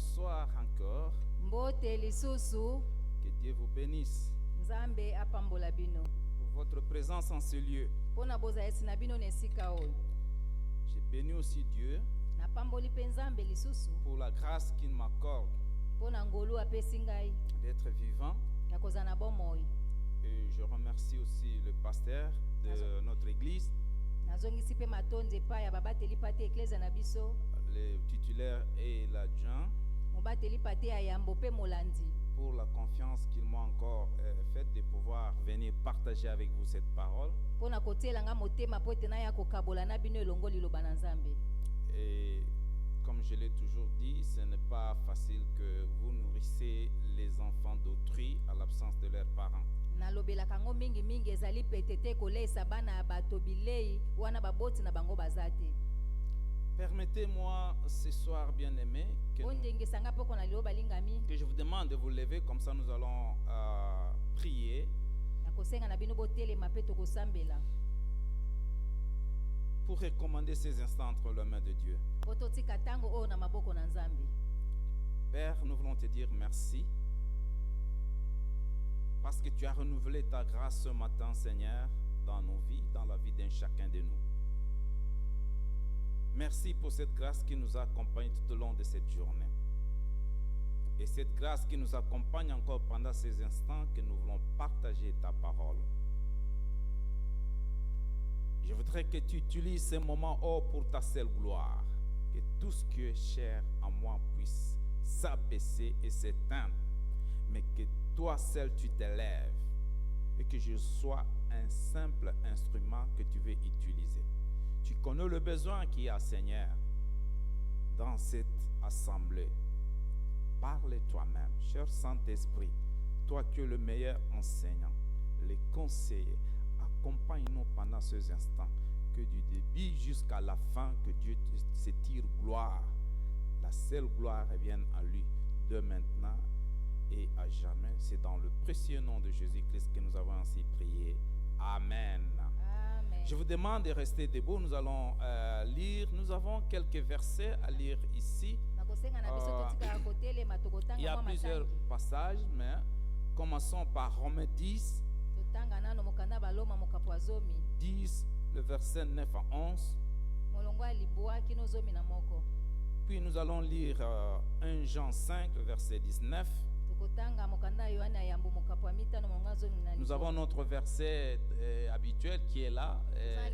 Bonsoir encore. Mbote lisusu Que Dieu vous bénisse Nzambe apambola bino pour votre présence en ce lieu. pona boza esi na bino nesika oyo. J'ai béni aussi Dieu Napamboli pe Nzambe lisusu pour la grâce qu'il m'accorde pona ngolu apesi ngai d'être vivant. ya kozala na bomoi. Et je remercie aussi le pasteur de notre église, Nazongisi pe matondi epai ya babateli pate eklezia na biso, le titulaire et l'adjoint, mobateli pate ya yambo pe molandi pour la confiance qu'ils m'ont encore faite de pouvoir venir partager avec vous cette parole. pona kotielanga motema po ete naya kokabola na bino elongo liloba na Nzambe. Et comme je l'ai toujours dit, ce n'est pas facile que vous nourrissez les enfants d'autrui à l'absence de leurs parents. Nalobelaka ngo mingi mingi ezali pete te kolesa bana ya bato bilei wana baboti na bango bazate. Permettez-moi ce soir, bien-aimés, que je vous demande de vous lever, comme ça nous allons prier pour recommander ces instants entre les mains de Dieu. Père, nous voulons te dire merci parce que tu as renouvelé ta grâce ce matin, Seigneur, dans nos vies, dans la vie d'un chacun de nous. Merci pour cette grâce qui nous accompagne tout au long de cette journée. Et cette grâce qui nous accompagne encore pendant ces instants que nous voulons partager ta parole. Je voudrais que tu utilises ces moments pour ta seule gloire. Que tout ce qui est cher en moi puisse s'abaisser et s'éteindre. Mais que toi seul tu t'élèves. Et que je sois un simple instrument que tu veux utiliser. Tu connais le besoin qu'il y a, Seigneur, dans cette assemblée. Parle toi-même, cher Saint-Esprit, toi qui es le meilleur enseignant, les conseillers, accompagne-nous pendant ces instants, que du début jusqu'à la fin, que Dieu se tire gloire. La seule gloire revienne à lui, de maintenant et à jamais. C'est dans le précieux nom de Jésus-Christ que nous avons ainsi prié. Amen. Je vous demande de rester debout. Nous allons lire. Nous avons quelques versets à lire ici. Il y a plusieurs passages, mais commençons par Romains 10. 10, le verset 9 à 11. Puis nous allons lire 1 Jean 5, le verset 19. Nous avons notre verset habituel qui est là,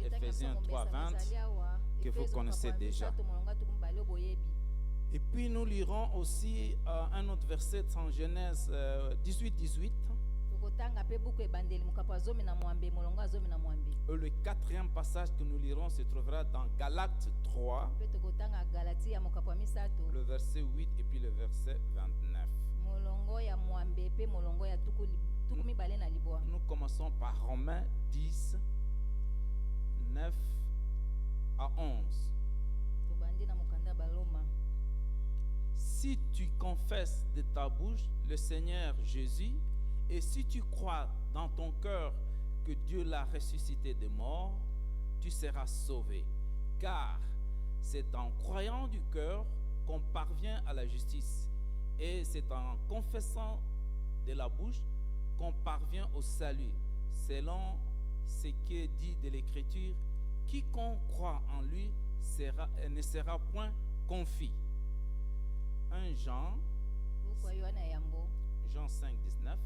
Ephésiens 3, 20, que vous connaissez déjà. Et puis nous lirons aussi un autre verset en Genèse 18, 18. Le quatrième passage que nous lirons se trouvera dans Galates 3, le verset 8 et puis le verset 29. Nous commençons par Romains 10, 9 à 11. Si tu confesses de ta bouche le Seigneur Jésus, et si tu crois dans ton cœur que Dieu l'a ressuscité des morts, tu seras sauvé. Car c'est en croyant du cœur qu'on parvient à la justice. Et c'est en confessant de la bouche qu'on parvient au salut. Selon ce qui est dit de l'Écriture, quiconque croit en lui ne sera point confus. 1 Jean 5, 19.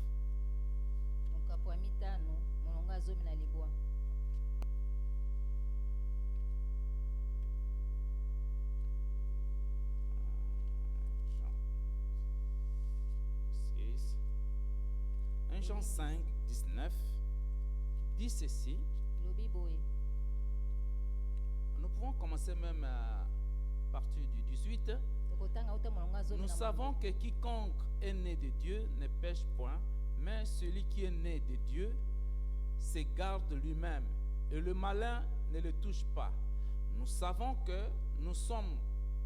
Jean 5, 19, dit ceci. Nous pouvons commencer même à partir du 18. Nous savons que quiconque est né de Dieu ne pêche point, mais celui qui est né de Dieu se garde lui-même, et le malin ne le touche pas. Nous savons que nous sommes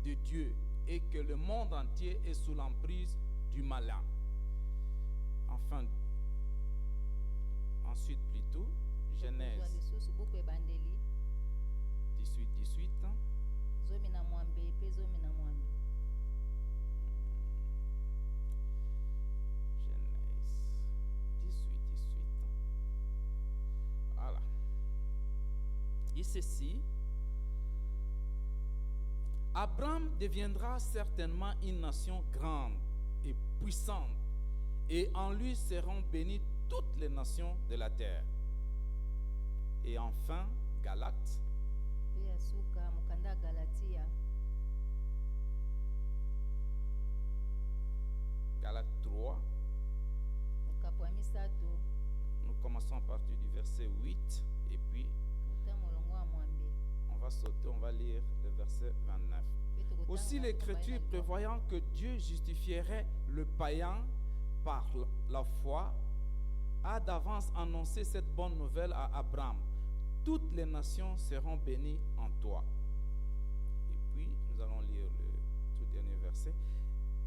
de Dieu et que le monde entier est sous l'emprise du malin. Enfin, ensuite plutôt, Genèse 18, 18. dit ceci: Abraham deviendra certainement une nation grande et puissante, et en lui seront bénies toutes les nations de la terre. Et enfin, Galates, Pe ya suka mokanda Galatia Galates 3, mokapo ya misato nous commençons à partir du verset 8, et puis kota molongo ya mwambe. on va sauter, on va lire le verset 29. Pe tokotanga Aussi na l'Écriture, kobayela prévoyant que Dieu justifierait le païen par la foi, a d'avance annoncé cette bonne nouvelle à Abraham. Toutes les nations seront bénies en toi. Et puis, nous allons lire le tout dernier verset.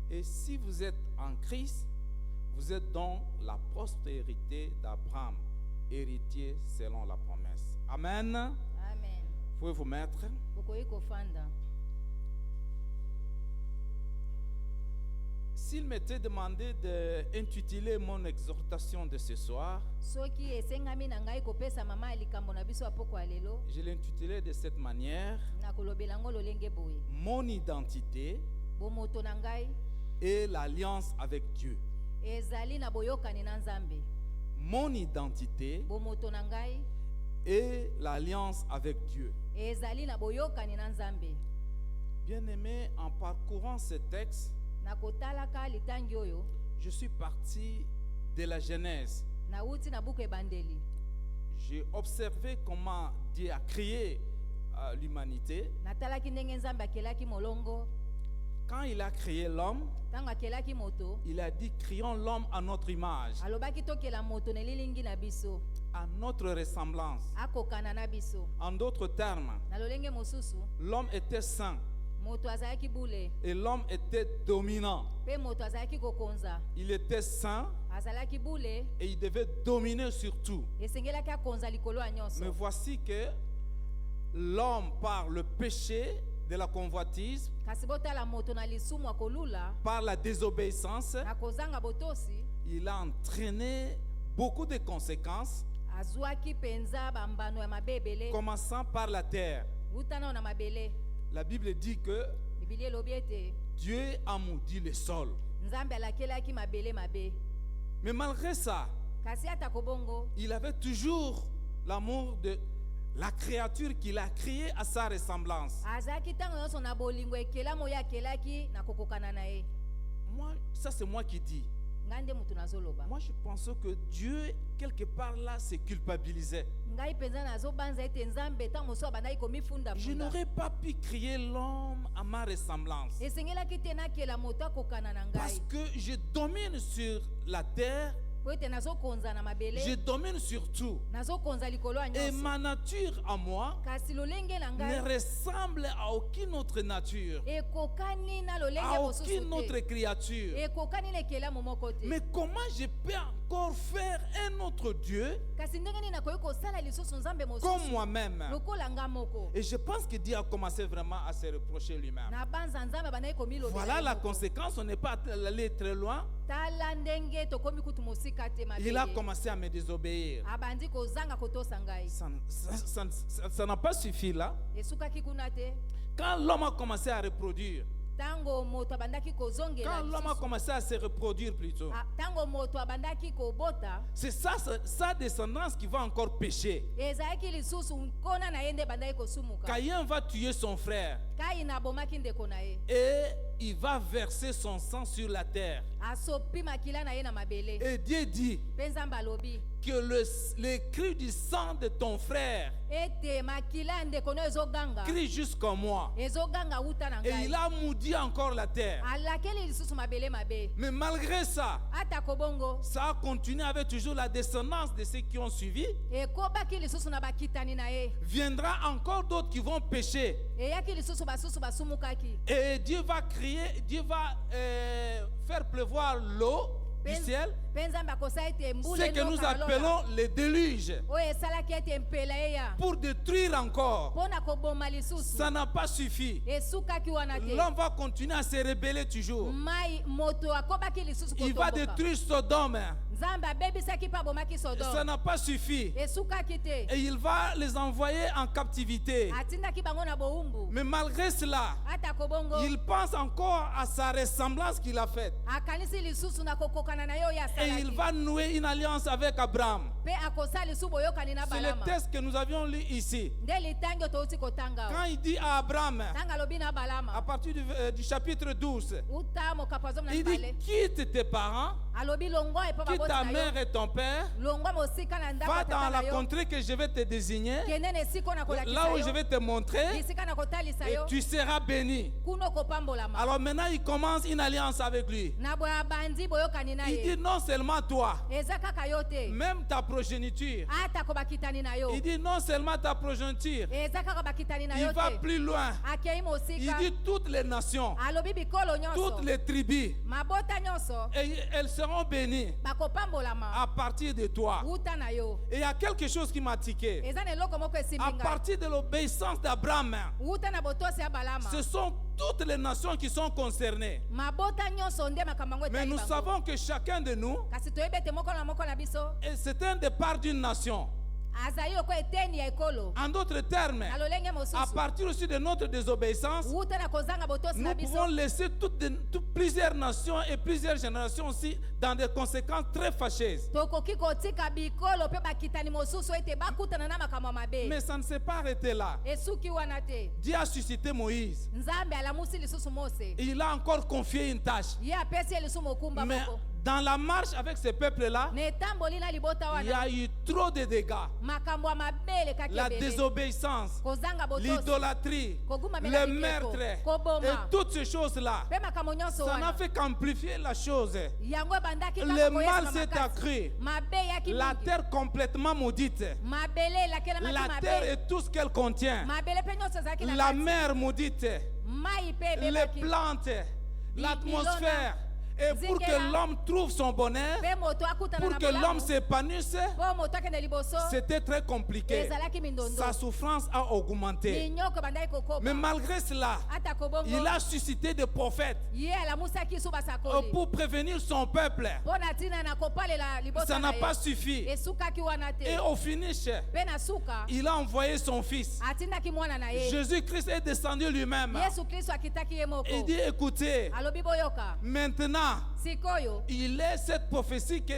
Et si vous êtes en Christ, vous êtes donc la postérité d'Abraham, héritier selon la promesse. Amen. Amen. Vous pouvez vous mettre. Bokoyi kofanda. S'il m'était demandé d'intituler mon exhortation de ce soir, Soki esengami na ngai kopesa mama likambo na biso apoko ya lelo, je l'ai intitulé de cette manière: na kolobela yango lolenge boye. Mon identité Bomoto na ngai et l'alliance avec Dieu. ezali na boyokani na Nzambe. Mon identité Bomoto na ngai et l'alliance avec Dieu. ezali na boyokani na Nzambe. Bien-aimé, en parcourant ce texte, Na kotalaka litangi oyo, je suis parti de la Genèse. na uti na buku ebandeli. J'ai observé comment Dieu a créé l'humanité. Natalaki ndenge Nzambe akelaki molongo, Quand il a créé l'homme, tango akelaki moto, il a dit: créons l'homme à notre image, alobaki tokela moto na lilingi na biso, à notre ressemblance. akokana na biso. En d'autres termes, Na lolenge mosusu, l'homme était saint moto azalaki bule, et l'homme était dominant. pe moto azalaki kokonza. Il était saint Azalaki bule, et il devait dominer sur tout. esengelaki akonza likolo ya Mais nyonso. voici que l'homme, par le péché de la convoitise, Kasi botala moto na lisumu akolula, par la désobéissance, na kozanga botosi, il a entraîné beaucoup de conséquences, azwaki penza bambano ya mabebele, commençant par la terre. utana na mabele. La Bible dit que Bibili elobi ete Dieu a maudit le sol. Nzambe alakelaki mabele mabe. Mais malgré ça, Kasi ata kobongo, il avait toujours l'amour de la créature qu'il a créée à sa ressemblance. azalaki ntango nyonso na bolingo ekelamu oyo akelaki na kokokana na ye. Moi, ça c'est moi qui dis. Ngai nde mutu nazoloba. Moi, je pense que Dieu, quelque part là, se culpabilisait. Ngai mpenza nazobanza ete Nzambe ntango mosusu abandaki Je komifundafunda. n'aurais pas pu créer l'homme à ma ressemblance. Esengelaki te nakela moto akokana na Parce ngai. que je domine sur la terre, Po ete nazokonza na je mabele, domine sur tout. nazokonza likolo ya Et nyonso. ma nature à moi Kasi lolenge na ne ngai ressemble à aucune autre nature, ekokani na lolenge à mosusu aucune autre te. créature. Ekokani na ekelamu moko te. Mais comment je peux encore faire un autre Dieu Kasi ndenge nini nakoki kosala lisusu Nzambe comme mosusu moi-même? lokola nga moko. Et je pense que Dieu a commencé vraiment à se reprocher lui-même. Na banza Nzambe abandaki komilobela Voilà ye la moko. conséquence, on n'est pas allé très loin. Tala ndenge tokomi kutu mosika te Il a mabele. commencé à me désobéir. Abandi kozanga kotosa ngai. Ça n'a pas suffi là. Esukaki kuna te. Quand l'homme a commencé à reproduire, Tango moto abandaki kozongela. quand l'homme a lisusu. commencé à se reproduire plutôt, Tango moto abandaki kobota, c'est ça, sa descendance qui va encore pécher. ezalaki lisusu nkona na ye nde bandaki kosumuka. Caïn va tuer son frère Kaina abomaki ndeko na ye. et il va verser son sang sur la terre. Asopi makila na ye na mabele. Et Dieu dit Mpe Nzambe alobi que le cri du sang de ton frère ete makila ya ndeko no ezoganga. crie jusqu'à moi. Ezoganga wuta na Et ngai. il a maudit encore la terre. Alakeli lisusu mabele mabe. Mais malgré ça, Ata kobongo ça a continué avec toujours la descendance de ceux qui ont suivi. ekobaki lisusu na bakitani na ye. Viendra encore d'autres qui vont pécher. Eyaki lisusu basusu basumukaki. Et Dieu va créer, Dieu va faire pleuvoir l'eau du ciel. Mpe Nzambe akosa ete mbula Ce que nous enoka appelons lola. le déluge. Oyo esalaki ete mpela eya Pour détruire encore. mpo na koboma lisusu. Ça n'a pas suffi. Esukaki wana te. L'homme va continuer à se rebeller toujours. Mai moto akobaki lisusu Il va kotomboka. détruire Sodome. nzambe abebisaki mpe abomaki Et ça Sodome n'a pas suffi. esukaki te Et il va les envoyer en captivité. atindaki bango na bowumbu Mais malgré cela, ata kobongo il pense encore à sa ressemblance qu'il a faite. akanisi lisusu na kokokana na ye oyo Et il asalaki va nouer une alliance avec Abraham. mpe akosala lisusu boyokani na C'est le balama texte que nous avions lu ici. nde litangi oyo touti kotanga Quand il dit à Abraham, tanga alobi na à balama partir du chapitre 12, uta mokapo azomi na il dit mibale quitte tes parents, alobi longwa epo quitte baboti ta na mère yo et ton père, longwa mosika na ndako va ya dans tata na la yo contrée que je vais te désigner, kende na esika oyo là nakolakisa où je yo vais te montrer, bisika na kotalisa et yo tu seras béni. kuna okopambolama Alors maintenant, il commence une alliance avec lui. na boya bandi boyokani na Il ye dit non seulement toi, eza kaka yo te même ta progéniture. atako bakitani na yo Il dit non seulement ta progéniture, eza kaka bakitani na il yo va te plus loin. akei Il mosika dit toutes les nations, alobi bikolo nyonso toutes les tribus, mabota nyonso et elles seront bénies bakopambolama à partir de toi. uta na yo Et il y a quelque chose qui m'a tiqué. eza na eloko moko esimbi À ngai partir de l'obéissance d'Abraham, uta na botosi ya balama ce sont toutes les nations qui sont concernées. mabota nyonso nde makambo yango Mais etali nous bango savons que chacun de nous, kasi toyebi ete moko na biso et c'est un départ d'une nation. azali loko eteni ya ekolo En d'autres termes, na lolenge à mosusu partir aussi de notre désobéissance, uta na kozanga botosi nous na biso pouvons laisser plusieurs nations et plusieurs générations aussi dans des conséquences très fâcheuses. tokoki kotika bikolo mpe bakitani mosusu ete bakutana na makambo ya mabe Mais ça ne s'est pas arrêté là. esuki wana te Dieu a suscité Moïse. nzambe alamusi lisusu mose Et il a encore confié une tâche. ye apesi ye lisusu mokumba Mais moko dans la marche avec ce peuple-là, na etamboli na libota il y wana a eu trop de dégâts. makambo ya mabe elekaki La ebele désobéissance, kozanga botosi l'idolâtrie, kogumamela le bikeko, meurtre koboma. et toutes ces choses-là, mpe makambo nyonso ça n'a wana fait qu'amplifier la chose. yango ebandaki Le kaka mal koyesama s'est makasi. accru. mabe eyaki La mingi terre complètement maudite. mabele elakelamaki La terre mabe et tout ce qu'elle contient. mabele mpe nyonso ezalaki na La kati. mer maudite. mai mpe Les ebebaki plantes. L'atmosphère. Et pour que Zingela. l'homme trouve son bonheur, mpe moto akutana pour na que l'homme bolamu s'épanouisse, mpo moto akende liboso c'était très compliqué. ezalaki mindondo Sa souffrance a augmenté. minyoko ebandaki kokoba Mais malgré cela, ata kobongo il a suscité des prophètes ye alamusaki su basakoli pour prévenir son peuple. mpo na ntina na kopalela liboso Ça na n'a pas ye suffi. esukaki wana te Et au finish, mpe na suka il a envoyé son fils. atindaki mwana na ye Jésus-Christ est descendu lui-même. yesu kristo akitaki ye moko Il dit, écoutez, alobi boyoka maintenant, sikoyo il est cette prophétie que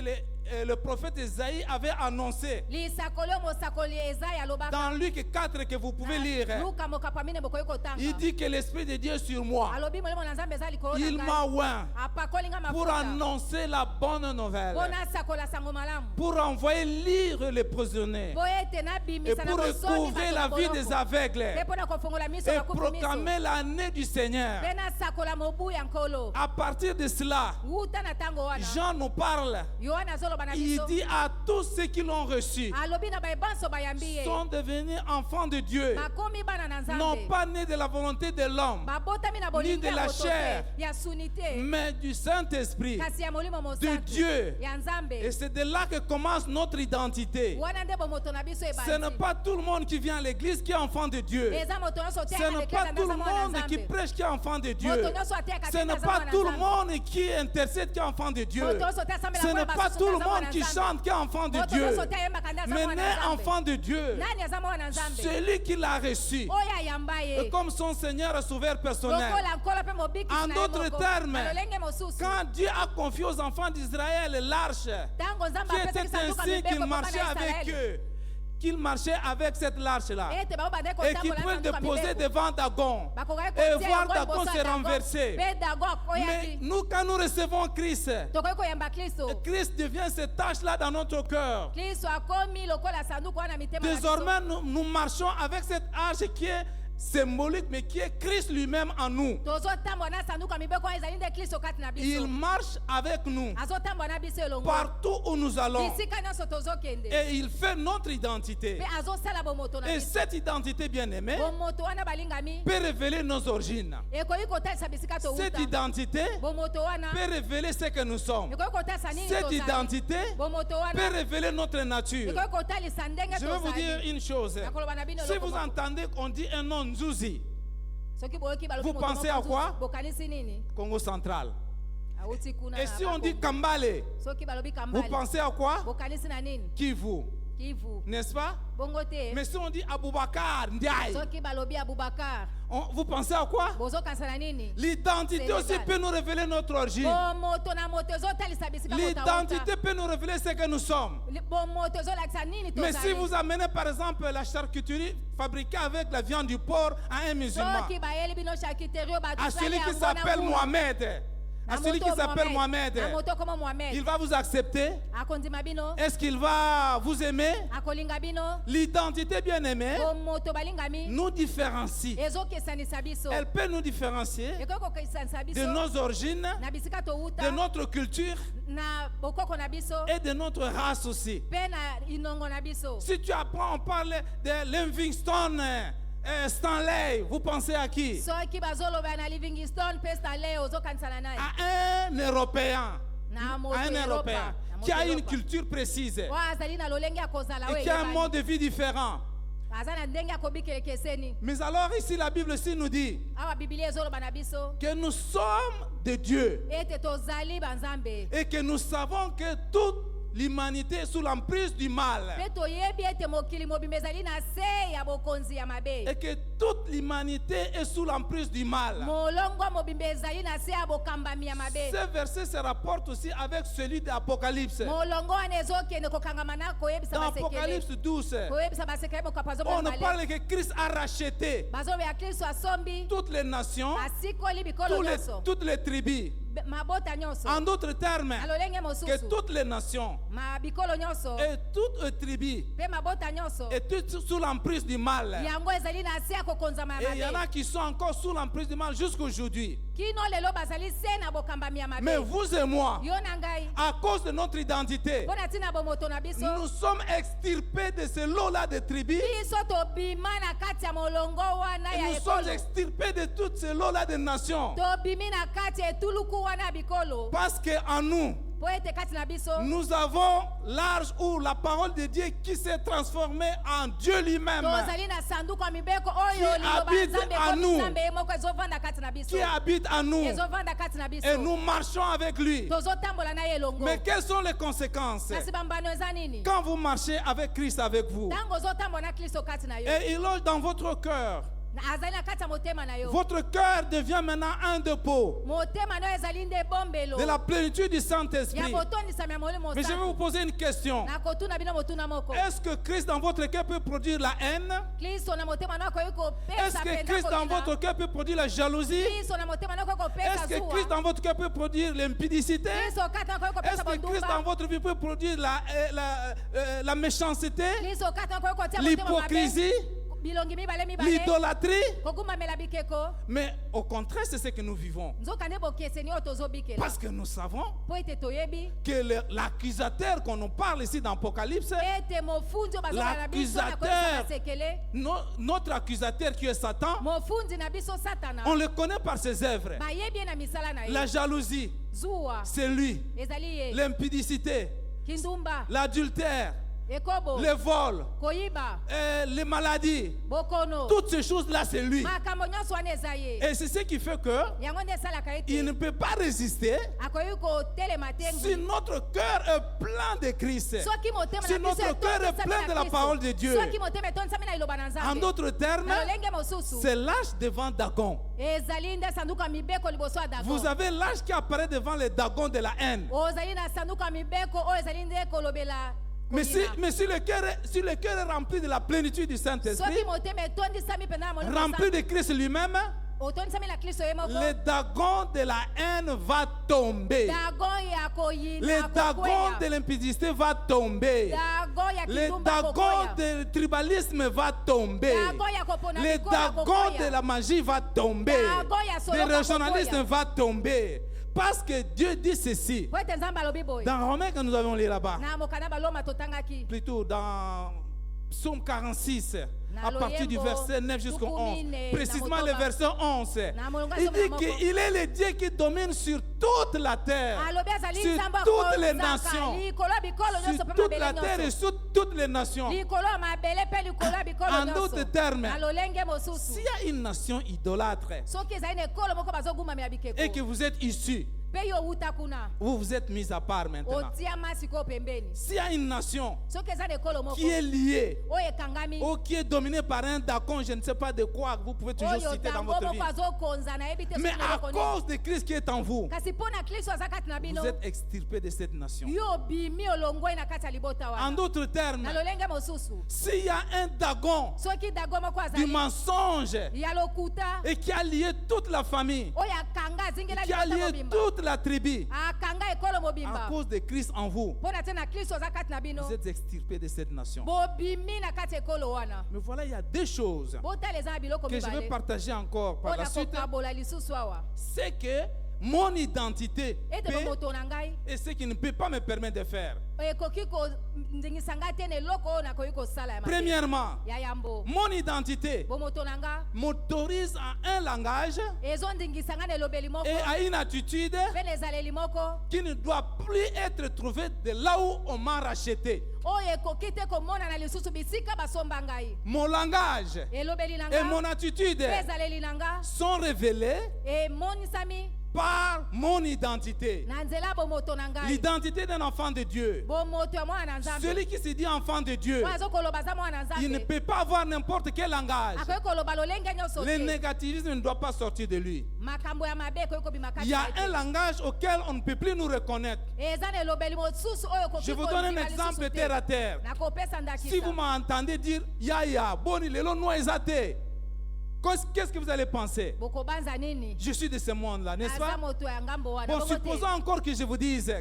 le prophète Isaïe avait annoncée. lisakoli oyo mosakoli ezai alobaka Dans Luc 4 que vous pouvez lire, luka mokapo mine bokoki kotanga il dit que l'Esprit de Dieu est sur moi. alobi molimo na nzambe eza likolo Il na m'a ngai oint apakoli nga pour mafuta annoncer la bonne nouvelle, mpo nasakola sango malamu pour envoyer lire les prisonniers mpo ete et nabimisa na pour bosoni recouvrer la vie des aveugles mpe mpo na kofongola miso et bakufi miso proclamer l'année du Seigneur. mpe nasakola mobu ya nkolo À partir de cela, wuta na ntango wana Jean nous parle. yohana azoloba na Il biso dit à tous ceux qui l'ont reçu alobi na bayebanso bayambi ye sont devenus enfants de Dieu, bakomi bana na non nzambe pas nés de la volonté de l'homme, babotami na ni bolingi de ya la moto chair, te ya suni te mais du Saint-Esprit, kasi ya molimo de mosantu Dieu. ya nzambe Et c'est de là que commence notre identité. wana nde bomoto na biso Ce n'est ebandi pas tout le monde qui vient à l'église qui est enfant de Dieu. eza moto nyonso Ce otiaka na n'est eklesa pas nde tout le aza mwana monde qui nzambe prêche qui est enfant de Dieu. moto nyonso atiaka Ce te n'est aza pas mwana tout le nzambe monde qui intercède qui est enfant de Dieu. moto nyonso te asambela Ce mwana n'est pas basusu tout le nde aza monde mwana qui nzambe chante qui est enfant de moto Dieu. nyonso te ayembaka nde aza Mais mwana né nzambe enfant de Dieu, nani aza mwana nzambe celui qui l'a reçu oyo ayamba ye comme son Seigneur et Sauveur personnel. lokola nkolo mpe mobikisi En na ye d'autres moko termes, na lolenge mosusu quand Dieu a confié aux enfants d'Israël l'arche, ntango nzambe qui apesaki était sanduku ya ainsi mibeko qu'il mpo marchait bana avec israele eux, qu'il marchait avec cette l'arche-là, ete bango bandaki et qu'il kotambola pouvait na sanduku ya déposer mibeko devant Dagon, bakokaki et kotia voir yango Dagon liboso se ya Dagon, renverser. mpe Dagon Mais akoyaki nous, quand nous recevons Christ, tokoki koyamba kristo Christ devient cette tâche-là dans notre cœur. kristo akomi lokola sanduku wana mitema na biso. Désormais, nous marchons avec cette arche qui est symbolique, mais qui est Christ lui-même en nous. tozotambola na sanduku ya mibeko wana ezali nde kristo kati na biso Il marche avec nous azotambola na biso elongo partout où nous allons. bisika nyonso tozokende Et il fait notre identité. mpe azosala bomoto na Et biso cette identité bien-aimée bomoto wana balingami peut révéler nos origines. ekoki kotalisa bisika Cette touta identité bomoto wana peut révéler ce que nous sommes. ekoki kotalisa nini Cette tozali identité bomoto peut wana révéler notre nature. ekoki kotalisa ndenge Je vais vous dire tozali une chose. nakoloba na bino Si eloko vous moko. entendez qu'on dit un nom Nzuzi, soki boyoki balobi Vous moto pensez moko à quoi? bokanisi nini Congo central. Auti kuna Et na si on dit Bakongo. Kambale, Soki balobi vous Kambale. pensez à quoi? Bokanisi na nini? Kivu, Kivu. n'est-ce pas? Bongo te. Mais si on dit Aboubakar Ndiaye, Soki balobi Abubakar. vous pensez à quoi? Bozo kanisa na nini? L'identité C'est aussi légal. peut nous révéler notre origine. Bomoto na moto ezotalisa bisika L'identité peut nous révéler ce que nous sommes. Bomoto ezolakisa nini Mais si tozali. vous amenez par exemple la charcuterie fabriquée avec la viande du porc à un musulman, Soki bayeli bino charcuterie oyo à batusali celui qui yango na s'appelle ngulu. Mohamed, à Na celui qui moto s'appelle Mohamed, Na moto komo il Mohamed. va vous accepter? Akondima bino. Est-ce qu'il va vous aimer? Akolinga bino. L'identité bien aimée Bomoto balingami. nous différencie. Ezokesanisa biso. Elle peut nous différencier Ekoki kokesanisa biso. de nos origines, Na bisika touta. de notre culture Na bokoko na biso. et de notre race aussi. Pe na inongo na biso. Si tu apprends, on parle de Livingstone, Stanley, vous pensez à qui? Soki bazoloba na Livingstone pe Stanley ozokanisa na nani? À un Européen. Na moto À un Europa. Européen Na moto qui a une Europa. culture précise Wa azali na lolenge ya kozala et we qui a un yebani. mode de vie différent. Aza na ndenge ya kobikelekeseni. Mais alors ici la Bible aussi nous dit Awa Biblia ezoloba na biso. que nous sommes de Dieu Ete tozali banzambe. et que nous savons que toute l'humanité est sous l'emprise du mal Pe toyebi ete mokili mobimba ezali na se ya bokonzi ya mabe. et que toute l'humanité est sous l'emprise du mal. Molongo mobimba ezali na se ya bokambami ya mabe. Ce verset se rapporte aussi avec celui d'Apocalypse. Molongo wana ezokende kokangama na koyebisa Dans basekele. Apocalypse 12, Koyebisa basekele bokapazo on nous mobale. parle que Christ a racheté Bazoloba ya Kristo asombi. toutes les nations, Asikoli bikolo nyonso. toutes les tribus. Mabota nyonso. En d'autres termes, Na lolenge que mosusu. toutes les nations Ma bikolo nyonso. et toutes les tribus Pe mabota nyonso. est sous l'emprise du mal. Yango ezali na se ya kokonzama ya Et il y en a mabe. qui sont encore sous l'emprise du mal jusqu'aujourd'hui. Kino lelo bazali se na bokambami ya mabe. Mais vous et moi, Yo na ngai. à cause de notre identité, Mpona ntina bomoto na biso. nous sommes extirpés de ce lot-là de tribus. Biso tobima na kati ya molongo wana Et ya nous sommes ekolo. extirpés de toutes ces lots-là de nations. Tobimi na kati ya etuluku wana ya bikolo. Parce qu'en nous, Po ete kati na biso. nous avons l'âge où la parole de Dieu qui s'est transformée en Dieu lui-même, Tozali na sanduku ya mibeko oyo Qui liloba habite nzambe en ekomi nous. nzambe ye moko ezovanda kati na biso. qui habite en nous. Ezovanda kati na biso. Et nous marchons avec lui. Tozotambola na ye elongo. Mais quelles sont les conséquences Kasi bambano eza nini? quand vous marchez avec Christ avec vous? Ntango ozotambola na Kristo kati na yo. Et il loge dans votre cœur. Azali na kati ya motema na yo. Votre cœur devient maintenant un dépôt Motema na yo ezali nde ebombelo. de la plénitude du Ya Saint-Esprit. botondisami ya molimo Mais je vais vous santu. poser une question. Nakotuna bino motuna moko. Est-ce que Christ dans votre cœur peut produire la haine? Kristo na motema na akoki Est-ce kopesa que mpenza Christ dans kokila. votre cœur peut produire la jalousie? Kristo na motema na akoki kopesa Est-ce que Christ zuwa. dans votre cœur peut produire l'impudicité? Kristo kati na akoki Est-ce kopesa que Christ dans bondumba. votre vie peut produire la méchanceté, Kristo kati na akoki kotia motema mabe. l'hypocrisie, Bilongi mibale mibale. l'idolâtrie? Kokumamela bikeko. Mais au contraire, c'est ce que nous vivons. Nzoka nde bokeseni oyo tozobikela. Parce que nous savons Po ete toyebi. que l'accusateur qu'on nous parle ici dans Apocalypse, Ete mofundi oyo bazolala na biso na koyebisa l'accusateur, basekele. notre accusateur qui est Satan, Mofundi na biso satana. on le connaît par ses œuvres. Bayebi ye na misala na La ye. jalousie, Zuwa. c'est lui. Ezali ye. L'impudicité, Kindumba. l'adultère, Ekobo. le vol, Koyiba. les maladies. Bokono. Toutes ces choses-là, c'est lui. Makambo nyonso wana eza ye. Et c'est ce qui fait que Yango nde esalaka il ne ete. peut pas résister Akoki kotelema te si ngwi. notre cœur est plein de Christ. Soki motema Si na biso notre cœur est etondisami plein na de la Kristo. parole de Dieu. Soki motema etondisami na liloba na En Nzambe. d'autres termes, Na lolenge mosusu. c'est l'âge devant Dagon. Ezali nde sanduku ya mibeko liboso ya Dagon. Vous avez l'âge qui apparaît devant les Dagons de la haine. Ozali na sanduku ya mibeko oyo ezali nde kolobela. Mais kolina. si le cœur est rempli de la plénitude du Saint-Esprit, Soki motema etondisami mpenza na molimo rempli de Christ lui-même, otondisami na Kristo ye moko. le Dagon de la haine va tomber. Dagon ya koyina Le Dagon kokwea. de l'impudicité va tomber. Dagon ya Le kindumba Dagon kokwea. du tribalisme va tomber. Dagon ya kopona Le bikola Dagon kokwea. de la magie va tomber. Dagon ya Le solo rationalisme kokwea. va tomber. Parce que Dieu dit ceci. Po ete Nzambe alobi boye. Dans Romains que nous avons lu là-bas, Na mokanda baloma totangaki. plutôt dans Psaume 46, à Na partir du loyembo, verset 9 jusqu'au tuku 11, mine, précisément na le motoba. verset 11, Na molongo il asoma dit na moko. qu'il est le Dieu qui domine sur toute la terre, Alobi azali sur Nzambe toutes les akozaka. nations, Likolo ya bikolo nyonso sur mpe toute mabele la terre et nyonso. sur toutes les nations. Likolo ya mabele mpe likolo ya bikolo En nyonso. d'autres termes, Na lolenge mosusu. s'il y a une nation idolâtre Soki ezali na ekolo moko bazogumamela bikeko. et que vous êtes issus mpe yo owuta kuna vous vous êtes mis à part maintenant. otiama sikoyo pembeni. S'il y a une nation Soki eza na ekolo moko qui est liée oyo ekangami ou qui est dominée par un Dacon, je ne sais pas de quoi, vous pouvez toujours oyo citer dans tango votre moko vie. azokonza nayebi te Mais soki à nazoko nini. cause de Christ qui est en vous, Kasi mpo na kristo aza kati na bino vous êtes extirpés de cette nation. yo obimi olongwai na kati ya libota En wana. d'autres termes, Na lolenge mosusu s'il y a un Dagon soki dago moko du azali mensonge ya lokuta et qui a lié toute la famille, oyo akanga azingela qui a libota lié mobimba toute la tribu, akanga ekolo à mobimba cause de Christ en vous, mpo na te na kristo aza kati na bino vous êtes extirpés de cette nation. bobimi na kati ya ekolo wana. Mais voilà, il y a deux choses botala eza na biloko que je vais mibale partager encore par mpo la na suite. kokabola lisusu awa C'est que mon identité ete peut, bomoto na ngai et ce qui ne peut pas me permettre de faire. ekoki kondingisa ngai te na eloko oyo nakoki kosala ya mabe. Premièrement, ya yambo mon identité bomoto na nga m'autorise à un langage ezondingisa ngai na elobeli moko et à une attitude mpe na ezaleli moko qui ne doit plus être trouvée de là où on m'a racheté. oyo ekoki te komonana lisusu bisika basomba ngai. Mon langage elobeli na et nga mon attitude mpe ezaleli na nga sont révélés emonisami par mon identité. na nzela ya bomoto na ngai. L'identité d'un enfant de Dieu. bomoto ya mwana na nzambe Celui qui se dit enfant de Dieu, oyo azokoloba aza mwana na il ne nzambe peut pas avoir n'importe quel langage. akoki koloba lolenge nyonso Le te négativisme ne doit pas sortir de lui. makambo ya mabe ekoki kobima Il kati y a na ye un te. langage auquel on ne peut plus nous reconnaître. eza na elobeli mosusu oyo ekoki Je vous donne un kondima exemple lisusu terre à te. terre. nakopesa Si vous ndakisa m'entendez dire Yaya, Boni, Lelo, Noisate, qu'est-ce que vous allez penser? bokobanza nini Je suis de ce monde-là, n'est-ce aza pas? moto ya ngambo wana Bon, bongo te. supposons encore que je vous dise,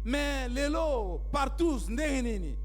mais Lelo, partout, Ndehinini,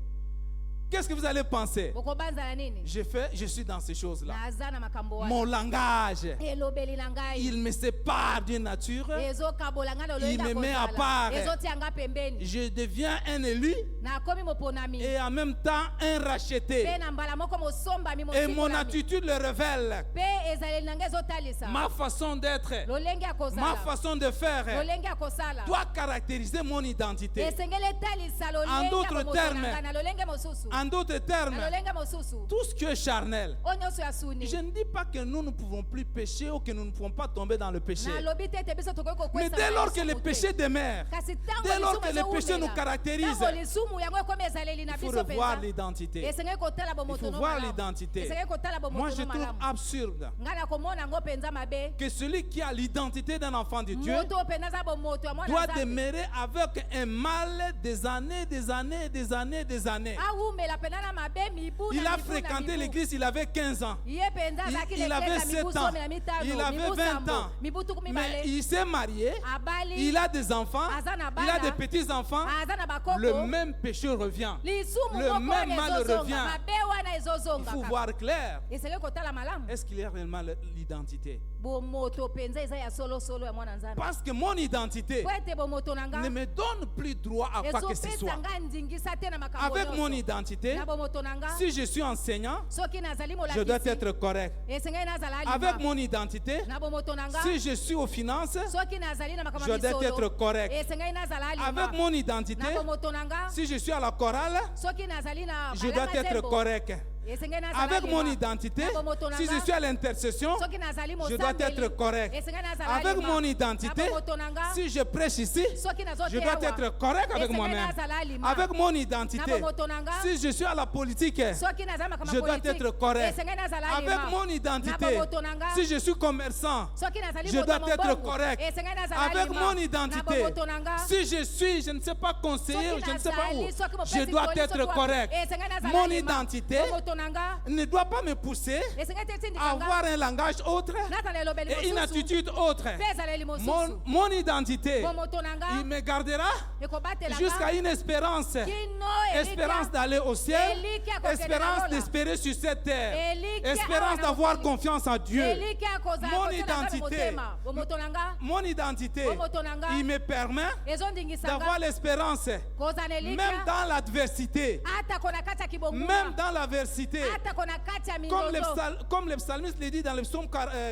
qu'est-ce que vous allez penser? bokobanza na nini Je suis dans ces choses-là. naza na makambo wana Mon langage, elobeli na ngai il me sépare d'une nature. ezokabola ngai na Il lolenge me met à kozala part. ezotia nga pembeni Je deviens un élu nakomi moponami et en même temps un racheté. mpe na mbala moko mosombami Et mon mosikolami attitude le révèle. mpe ezaleli na ngai ezotalisa Ma façon d'être, lolenge ya ma kozala façon de faire lolenge ya kosala doit caractériser mon identité. esengeli etalisa En lolenge ya d'autres bomoto termes, na ngai na lolenge mosusu En d'autres termes, na lolenge mosusu tout ce qui est charnel. oyo nyonso ya suni Je ne dis pas que nous ne pouvons plus pécher ou que nous ne pouvons pas tomber dans le péché. nalobi te ete biso tokoki Mais kokwesa dès na lors que lisumu le te. péché demeure, kasi dès lors que le péché nous caractérise, ntango lisumu yango ekomi ezaleli na il faut biso revoir mpenza l'identité. esengeli kotala Il bomoto faut no voir malamu l'identité. esengeli kotala Moi, bomoto je no trouve malamu absurde ngai nakomona yango mpenza mabe que celui qui a l'identité d'un enfant de Dieu moto mpenza aza bomoto ya mwana doit nzambe demeurer avec un mal des années, des années, des années, des années. awumela mpenza na mabe mibu Il na a mibu na fréquenté mibu. l'église, il avait 15 ans. ye mpenza azalaki Il avait leklesa 7 mibu ans. 10 na mitano Il avait mibu 20 sambo ans. mibu tuku Mais mibale il s'est marié, abali il a des enfants, aza na il a bana des petits-enfants. aza na bakoko Le même péché revient. lisumu Le moko même wana mal ezozonga revient. mabe wana Il ezozonga faut kaka. voir clair. esengeli kotala malamu Est-ce qu'il y a réellement l'identité? bomoto mpenza eza ya solosolo ya mwana nzambe Parce que mon identité po ete bomoto na ne nga me donne plus droit à quoi que ce ezopesa soit. nga ndingisa te na makambo Avec mon nyonso. identité, na bomoto na nga si je suis enseignant, soki nazali je dois molakisi être correct. esengeli nazala alima. Avec mon identité, na bomoto na nga si je suis aux finances, soki nazali na makambo je ya dois être misolo correct. esengeli nazala alima. Avec mon identité, na bomoto na nga si je suis à la chorale, soki nazali na je dois balanga être zembo, correct. esengeli nazala Avec alima. mon identité, na bomoto na si nga je suis à l'intercession, soki nazali je dois mosambeli, être correct. esengeli nazala Avec alima. mon identité, na bomoto na nga si je prêche ici, soki je dois être correct avec esengeli moi-même. nazala alima. Avec mon na identité, bomoto na nga si je suis à la politique, soki nazali makambo je ya dois politike, être correct. esengeli nazala Avec alima. mon na identité, bomoto na nga si je suis commerçant, soki nazali je moto dois ya être mobongo, correct. esengeli nazala Avec alima. mon na identité, bomoto na nga si je suis, je ne sais pas conseiller, soki je ne sais pas où, nazali, soki je mopesi dois koli, être soki wa- correct. esengeli nazala Mon alima. identité bomoto na nga ne doit pas me pousser esengeli te à etindika nga avoir un langage autre nazala elobeli et une mosusu attitude autre. mpe ezaleli mosusu Mon identité, bomoto na nga il me gardera ekobatela jusqu'à nga une espérance. kino Espérance d'aller au ciel, Eliki akokende na espérance lola. d'espérer sur cette terre, Eliki espérance awana d'avoir mokili. confiance en Dieu. eliki akozala Mon kotia na nga na identité. motema bomoto na nga Mon identité, bomoto na nga il me permet ezondingisa d'avoir nga l'espérance, kozala na même elikya dans l'adversité, atako na kati ya même kibonguma dans l'adversité. atako na kati ya Comme le psalmiste le dit dans le psaume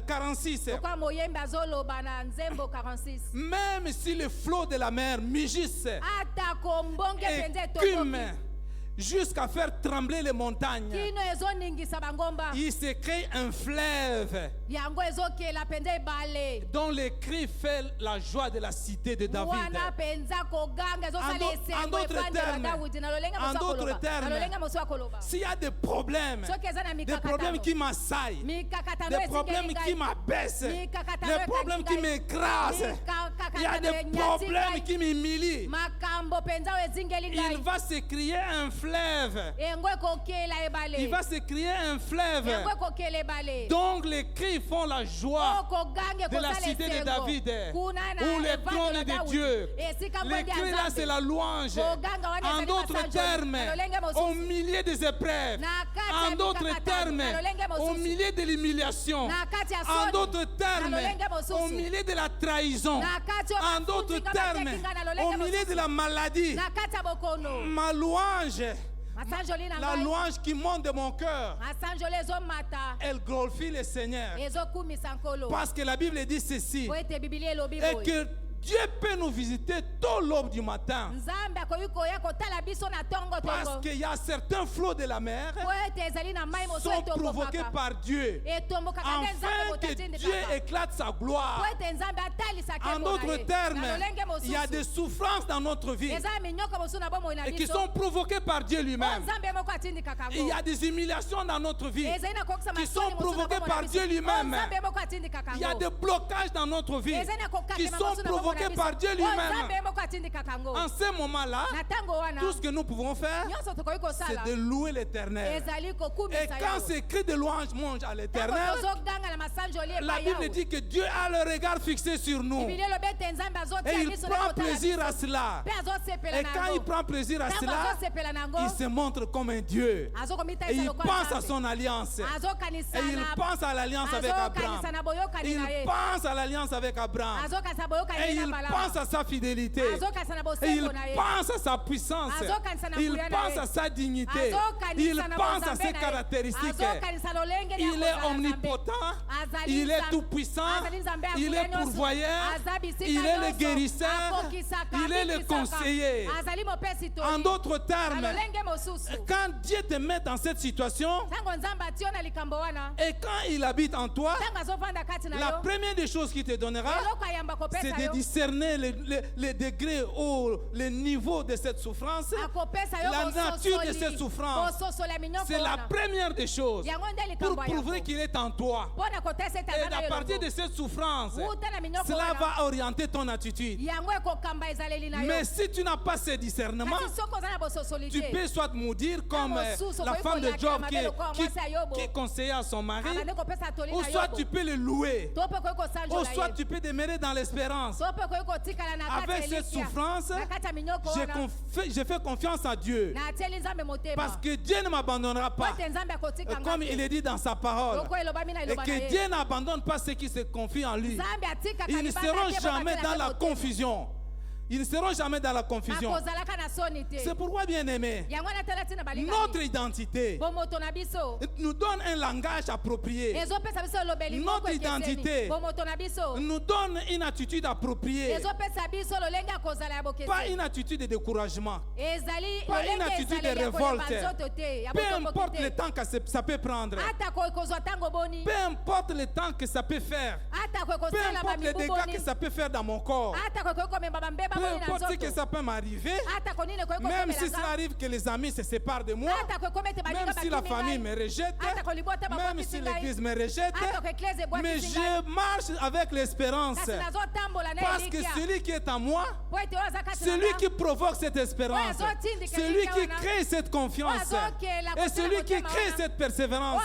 46, okwa moyembe azoloba na nzembo 46 même si le flot de la mer mugisse atako mbonge et mpenza cume, etokoki jusqu'à faire trembler les montagnes. kino ezoningisa bangomba Il se crée un fleuve yango ezokela mpenza ebale dont les cris fait la joie de la cité de David. wana mpenza koganga ezosala En esengo d'autres efandelo ya termes, Dawidi na lolenge en mosu d'autres akoloba termes, na lolenge mosu akoloba S'il y a des problèmes soki eza na qui m'assaillent, mikakatano des problèmes qui m'abaissent, des problèmes qui m'écrasent, il y a des problèmes qui m'humilient, makambo mpenza oyo ezingeli il ngai va se créer un fleuve. yango ekokela ebale Il va se créer un fleuve. yango ekokela ebale Donc les cris font la joie okoganga de la ekozala cité de esengo David, kuna na ou les evandelo trônes ya de Dawidi. Dieu. esika Les mbongi ya cris là, c'est Nzambe la louange. koganga wana En ezali d'autres masanjoli. termes, Na lolenge mosusu. au milieu des épreuves. Na kati ya En d'autres mikakatano. termes, Na lolenge mosusu. au milieu de l'humiliation. Na kati ya En soni. d'autres termes, Na lolenge mosusu. au milieu de la trahison. Na kati ya En d'autres mafuti kama termes, tekinga na lolenge au milieu mosusu. de la maladie. na kati ya bokono Ma louange, masanjoli na la ngai louange qui monte de mon cœur, masanjoli ezomata elle glorifie le Seigneur. ezokumisa nkolo Parce que la Bible dit ceci, po ete biblia elobi et boye que Dieu peut nous visiter tôt l'aube du matin. nzambe akoki koya kotala biso na Parce tongotongo qu'il y a certains flots de la mer po ete ezali na mai mosusu sont provoqués etombokaka par Dieu, etombokaka nde nzambe afin que Dieu motatindikaka éclate sa po gloire. ete nzambe atalisa En nkembo d'autres na ye termes, na lolenge il y a des mosusu souffrances dans notre vie eza minyoko mosusu na bomoi na et qui biso sont provoquées par Dieu po lui-même. nzambe moko atindikaka Il y a yango des humiliations dans notre vie. ezali na kokisa qui masoni sont mosusu na provoquées bomoi par na Dieu biso lui-même. po nzambe moko atindikaka Il y a yango des blocages dans notre vie ezali na qui kokatema sont mosusu na bomoi na provoqués biso par Dieu po lui-même. nzambe moko atindikaka yango En ce moment-là, na ntango wana tout ce que nous pouvons faire, nyonso tokoki c'est kosala de louer l'Éternel. ezali Et kokumisa quand yawe ces cris de louange montent à ntango l'Éternel, tozoganga na masanjoli la epai Bible yawe dit que Dieu a le regard fixé sur nous. biblia elobi ete nzambe Et azotia il biso prend na kotala plaisir biso à cela. mpe azosepela Et na quand il yango prend plaisir à ntango cela, azosepela na yango il se montre comme un Dieu. Et azokomitalisa il lokola pense à nzambe son alliance. azokanisa Et il na pense à l'alliance avec Abraham. azokanisa na boyokani Il na ye pense à l'alliance avec Abraham. azokanisa boyokani Et ye na il balaba pense à sa fidélité. azokanisa na Et il bosembo na ye pense à sa puissance. azokanisa na Il nguya na pense ye à sa dignité. azokanisa Il na pense à bonzambe ses na ye caractéristiques. azokanisa lolenge ya Il est kozala nzambe. omnipotent. Azali Il est nzambe. tout puissant. Azali nzambe ya Il nguya est nyonso. pourvoyeur. Aza bisika Il est le nyonso. guérisseur. Akokisaka, Il est le abikisaka. conseiller. azali mopesi toli. En d'autres Na termes, lolenge mosusu quand Dieu te met dans cette situation ntango nzambe atie yo na likambo wana et quand il habite en toi, ntango azovanda kati na la yo première des choses qu'il te donnera, eloko ayamba c'est kopesa de yo discerner les degrés ou les niveaux de cette souffrance. akopesa yo La nature de bososoli. cette souffrance. Bososoli ya minyoko C'est la wana. première des choses yango nde pour likambo prouver yango qu'il est en toi. mpo na kotesa ete Et aza na à yo partir elongo. de cette souffrance, wuta na minyoko cela wana va orienter ton attitude. yango ekokamba ezaleli na yo Mais si tu n'as pas ce discernement, kasi soki oza na bososoli tu te peux soit maudire comme la femme de Job qui conseillait à son mari, abande kopesa toli ou na soit yobo tu peux le louer, to mpe koki ou kosanjola soit ye tu peux demeurer dans l'espérance. to mpe koki kotikala na kati Avec ya cette elikya. souffrance, na kati ya minyoko wana je fais confiance à Dieu. na atieli nzambe motema Parce que Dieu ne m'abandonnera po pas. ete nzambe akotika nga Comme te. il est dit dans sa parole. loko elobami na Et eloba na que ye Dieu n'abandonne pas ceux qui se confient en lui. nzambe atikaka Ils ne libanda seront te po jamais batela dans ye la motema. confusion. Ils ne seront jamais dans la confusion. akozalaka na soni te C'est pourquoi, bien aimé, yango natala ntina notre balingami identité bomoto na biso nous donne un langage approprié, ezopesa biso elobeli Notre moko identité. ekeseni bomoto na biso nous donne une attitude appropriée, ezopesa biso lolenge ya kozala ya pas bokeseni une attitude de découragement. ezali Pas une lolenge attitude ezaleli de ya koyeba révolte. nzoto te ya Peu botomboki importe le te temps que ça peut prendre, ata kozwa ntango boni peu importe le temps que ça peut faire, ata peu kosala importe les bamibu dégâts boni que ça peut faire dans mon corps, ata komemba bambeba peu boni na importe ce que nzoto ça peut m'arriver, ata konini même si cela koyekomela arrive que les amis se séparent de moi, ata kokomete même balinga si la bakimi famille ngai me rejette, ata kolibota même babwakisi si ngai l'église me rejette, ata koeklese mais ebwakisi ngai je marche avec l'espérance. kasi nazotambola na Parce que elikya celui qui est en moi, po ete oyo aza kati na celui nga qui provoque cette espérance, celui qui crée cette confiance, et celui qui crée cette persévérance,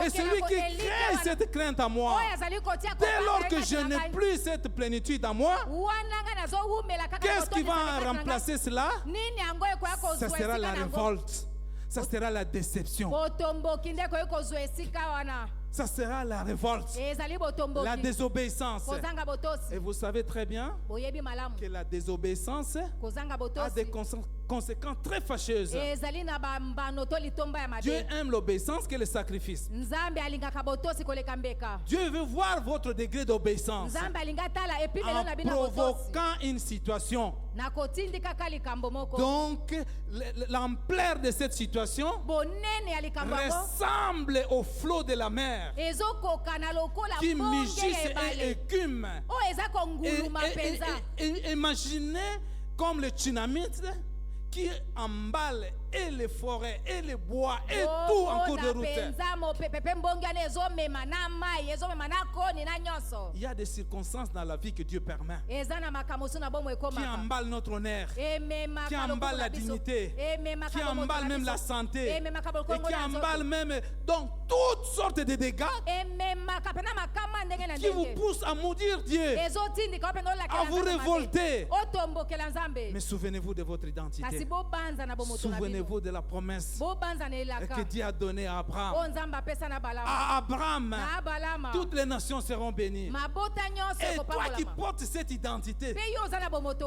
et celui qui crée cette crainte en moi, oyo azali kotia dès lors kobanga que ye je kati na n'ai ngai plus cette plénitude en moi, wana nga nazowumela kaka qu'est-ce qui kotondisa na va kati na ngai? remplacer cela? nini yango ekoya Ça kozwa sera esika la na yango révolte, ça sera la déception, botomboki nde ekoki kozwa esika wana ça sera la révolte, ezali la botomboki désobéissance. kozanga botosi Et vous savez très bien boyebi malamu que la désobéissance kozanga a botosi des conséquences très fâcheuses. ezali na bambano to litomba ya Dieu mabe. aime l'obéissance que le sacrifice. Nzambe alingaka botosi koleka mbeka. Dieu veut voir votre degré d'obéissance Nzambe alinga tala epimelo na en bina botosi. provoquant une situation. Na kotindika ka likambo moko. Donc, l'ampleur de cette situation Bonene ya likambo yango. ressemble au flot de la mer Ezokoka na lokola qui bonge mugissent ya et ebale. écument. O eza konguluma penza. Imaginez comme le dynamite qui emballe et les forêts et les bois et tout en cours de route. Il y a des circonstances dans la vie que Dieu permet, qui emballent notre honneur, qui emballent la dignité, qui emballent même la santé, et qui emballent même donc toutes sortes de dégâts qui vous poussent à maudire Dieu, à vous révolter. Mais souvenez-vous de votre identité. Souvenez-vous de la promesse que Dieu a donnée à Abraham. À Abraham, toutes les nations seront bénies. Et toi qui portes cette identité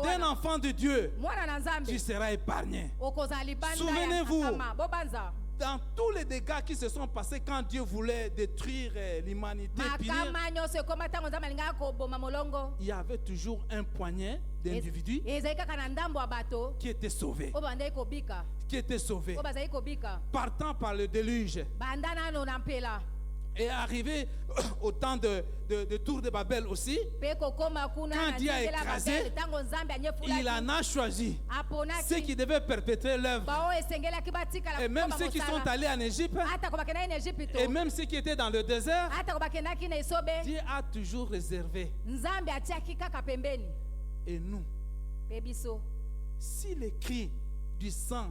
d'un enfant de Dieu, tu seras épargné. Souvenez-vous dans tous les dégâts qui se sont passés quand Dieu voulait détruire l'humanité, il y avait toujours un poignet d'individus qui étaient sauvés. Qui étaient sauvés. Partant par le déluge. Et arrivé au temps de Tour de Babel aussi, quand Dieu a écrasé, il en a choisi ceux qui devaient perpétrer l'œuvre. Et même ceux qui sont allés en Égypte, et même ceux qui étaient dans le désert, Dieu a toujours réservé. Et nous, si les cris du sang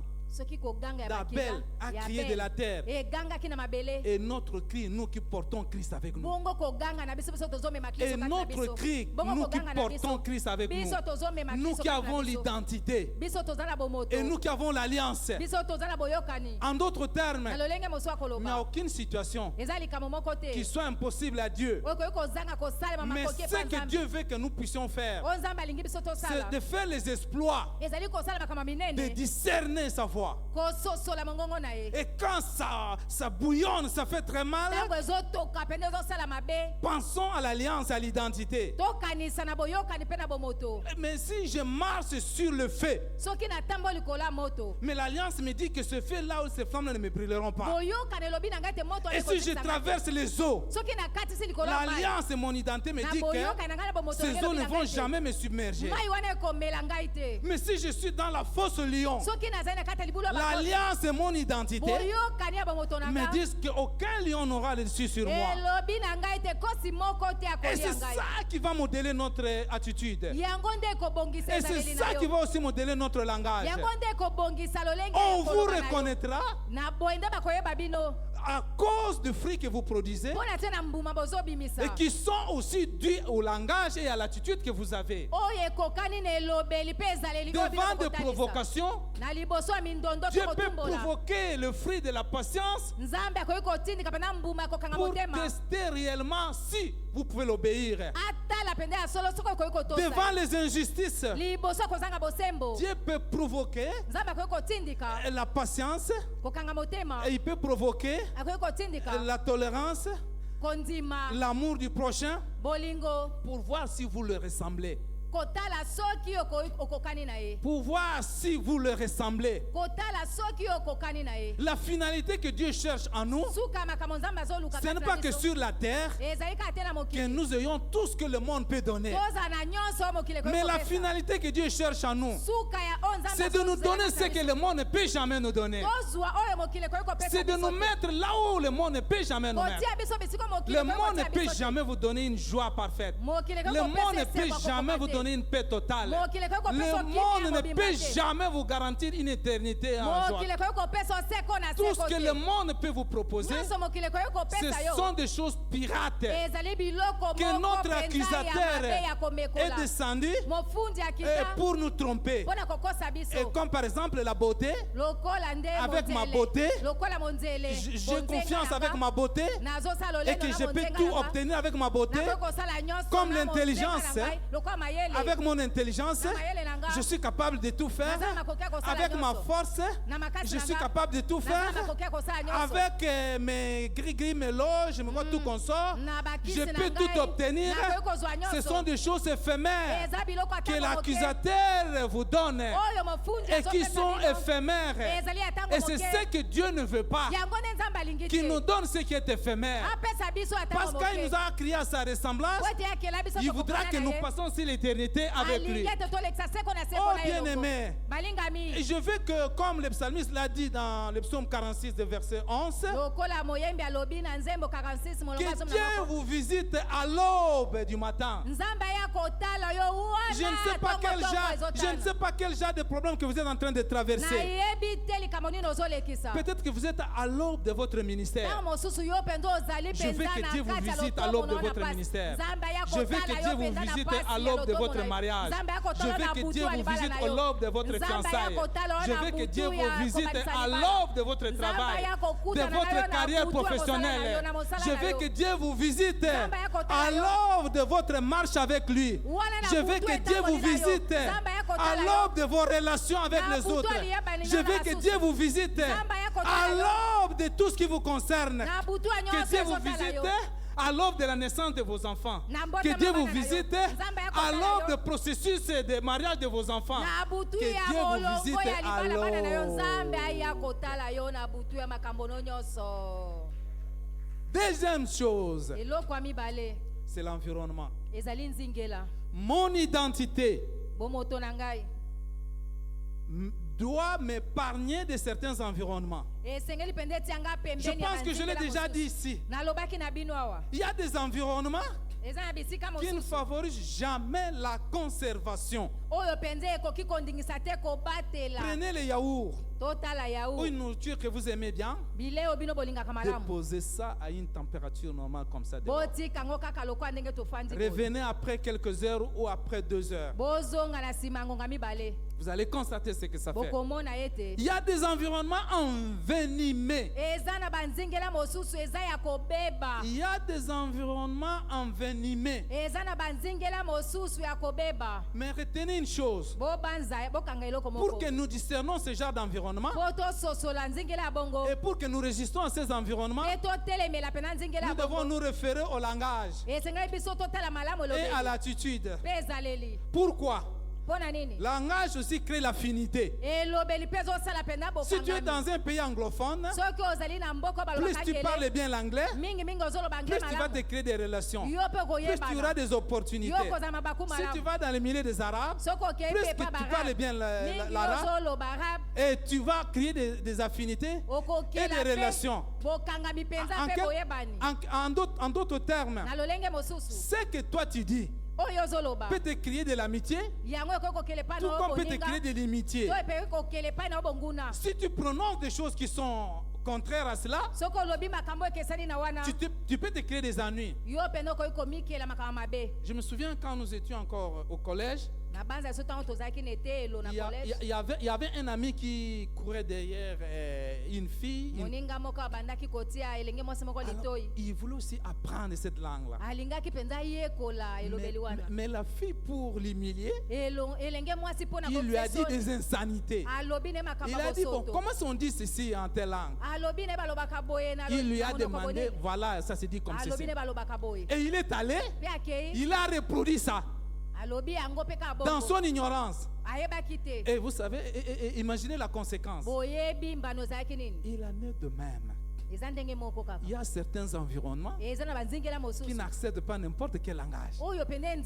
d'Abel a crié de la terre, et notre cri, nous qui portons Christ avec nous, et notre cri, nous qui portons Christ avec nous, nous qui avons l'identité, et nous qui avons l'alliance. En d'autres termes, il n'y a aucune situation qui soit impossible à Dieu. Mais ce que Dieu veut que nous puissions faire, c'est de faire les exploits, de discerner sa voix. Et quand ça bouillonne, ça fait très mal, pensons à l'alliance, à l'identité. Mais si je marche sur le feu, mais l'alliance me dit que ce feu là où ces flammes ne me brûleront pas. Et si je traverse les eaux, l'alliance et mon identité me dit que ces eaux ne vont jamais me submerger. Mais si je suis dans la fosse lion, l'alliance et mon identité me disent qu'aucun lion n'aura le dessus sur moi. Et c'est ça qui va modeler notre attitude. Et c'est ça qui va aussi modeler notre langage. On vous reconnaîtra à cause du fruit que vous produisez et qui sont aussi dus au langage et à l'attitude que vous avez. Devant des provocations, Dieu peut provoquer le fruit de la patience pour tester réellement si vous pouvez l'obéir. Devant les injustices, Dieu peut provoquer la patience et il peut provoquer la tolérance, l'amour du prochain pour voir si vous le ressemblez. Pour voir si vous le ressemblez. La finalité que Dieu cherche en nous, ce n'est pas que sur la terre que nous ayons tout ce que le monde peut donner. Mais la finalité que Dieu cherche en nous, c'est de nous donner ce que le monde ne peut jamais nous donner. C'est de nous mettre là où le monde ne peut jamais nous mettre. Le monde ne peut jamais vous donner une joie parfaite. Le monde ne peut jamais vous donner une paix totale. Le monde ne peut jamais vous garantir une éternité en joie. Tout ce que le monde peut vous proposer, ce sont des choses pirates que notre accusateur est descendu pour nous tromper. Et comme par exemple la beauté, avec ma beauté, j'ai confiance avec ma beauté et que je peux tout obtenir avec ma beauté, comme l'intelligence. Avec mon intelligence, Je suis capable de tout faire. Avec ma force, je suis capable de tout faire. Avec mes gris-gris, mes loges, mes tout consort, je peux tout obtenir. Ce sont des choses éphémères que l'accusateur vous donne et qui sont éphémères. Et c'est ce que Dieu ne veut pas. Qu'il nous donne ce qui est éphémère. Parce qu'il nous a créé à sa ressemblance, il voudra que nous passions sur l'éternité avec lui. Oh bien-aimé, je veux que, comme le psalmiste l'a dit dans le psaume 46, verset 11, que Dieu vous visite à l'aube du matin. Je ne sais pas quel genre de problème que vous êtes en train de traverser. Peut-être que vous êtes à l'aube de votre ministère. Je veux que Dieu vous visite à l'aube de votre ministère. Je veux que Dieu vous visite à l'aube de votre mariage. Je veux que Dieu vous visite à l'aube de votre fiançailles. Je veux que Dieu vous visite à l'aube de votre travail, de votre carrière professionnelle. Je veux que Dieu vous visite à l'aube de votre marche avec lui. Je veux que Dieu vous visite à l'aube de vos relations avec les autres. Je veux que Dieu vous visite à l'aube de tout ce qui vous concerne. Que Dieu vous visite à l'aube de la naissance de vos enfants. Que Dieu vous visite à l'aube du processus de mariage de vos enfants. Que Dieu vous visite à l'aube. Deuxième chose, c'est l'environnement. Mon identité doit m'épargner de certains environnements. Je pense que je l'ai déjà dit ici. Il y a des environnements qui ne favorisent jamais la conservation. Prenez les yaourts ou une nourriture que vous aimez bien, déposez ça à une température normale comme ça. Revenez après quelques heures ou après 2 heures. Vous allez constater ce que ça fait. Il y a des environnements envenimés. Il y a des environnements envenimés. Mais retenez une chose. Pour que nous discernons ce genre d'environnement et pour que nous résistons à ces environnements, nous devons nous référer au langage et à l'attitude. Pourquoi? Langage aussi crée l'affinité. Si tu es dans un pays anglophone, plus tu parles bien l'anglais, plus tu vas te créer des relations, plus tu auras des opportunités. Si tu vas dans le milieu des Arabes, plus que tu parles bien l'arabe, et tu vas créer des affinités et des relations. En d'autres termes, ce que toi tu dis peut te créer de l'amitié, tout comme peut te créer de l'amitié. Si tu prononces des choses qui sont contraires à cela, tu peux te créer des ennuis. Je me souviens quand nous étions encore au collège, il y avait un ami qui courait derrière une fille. Alors, il voulait aussi apprendre cette langue-là. Mais la fille, pour l'humilier, il lui a dit des insanités. Il a dit, bon, comment on dit ceci en telle langue? Il lui a demandé, voilà, ça se dit comme ceci. Et il est allé, il a reproduit ça dans son ignorance. Et vous savez, imaginez la conséquence. Il en est de même. Il y a certains environnements qui n'acceptent pas n'importe quel langage,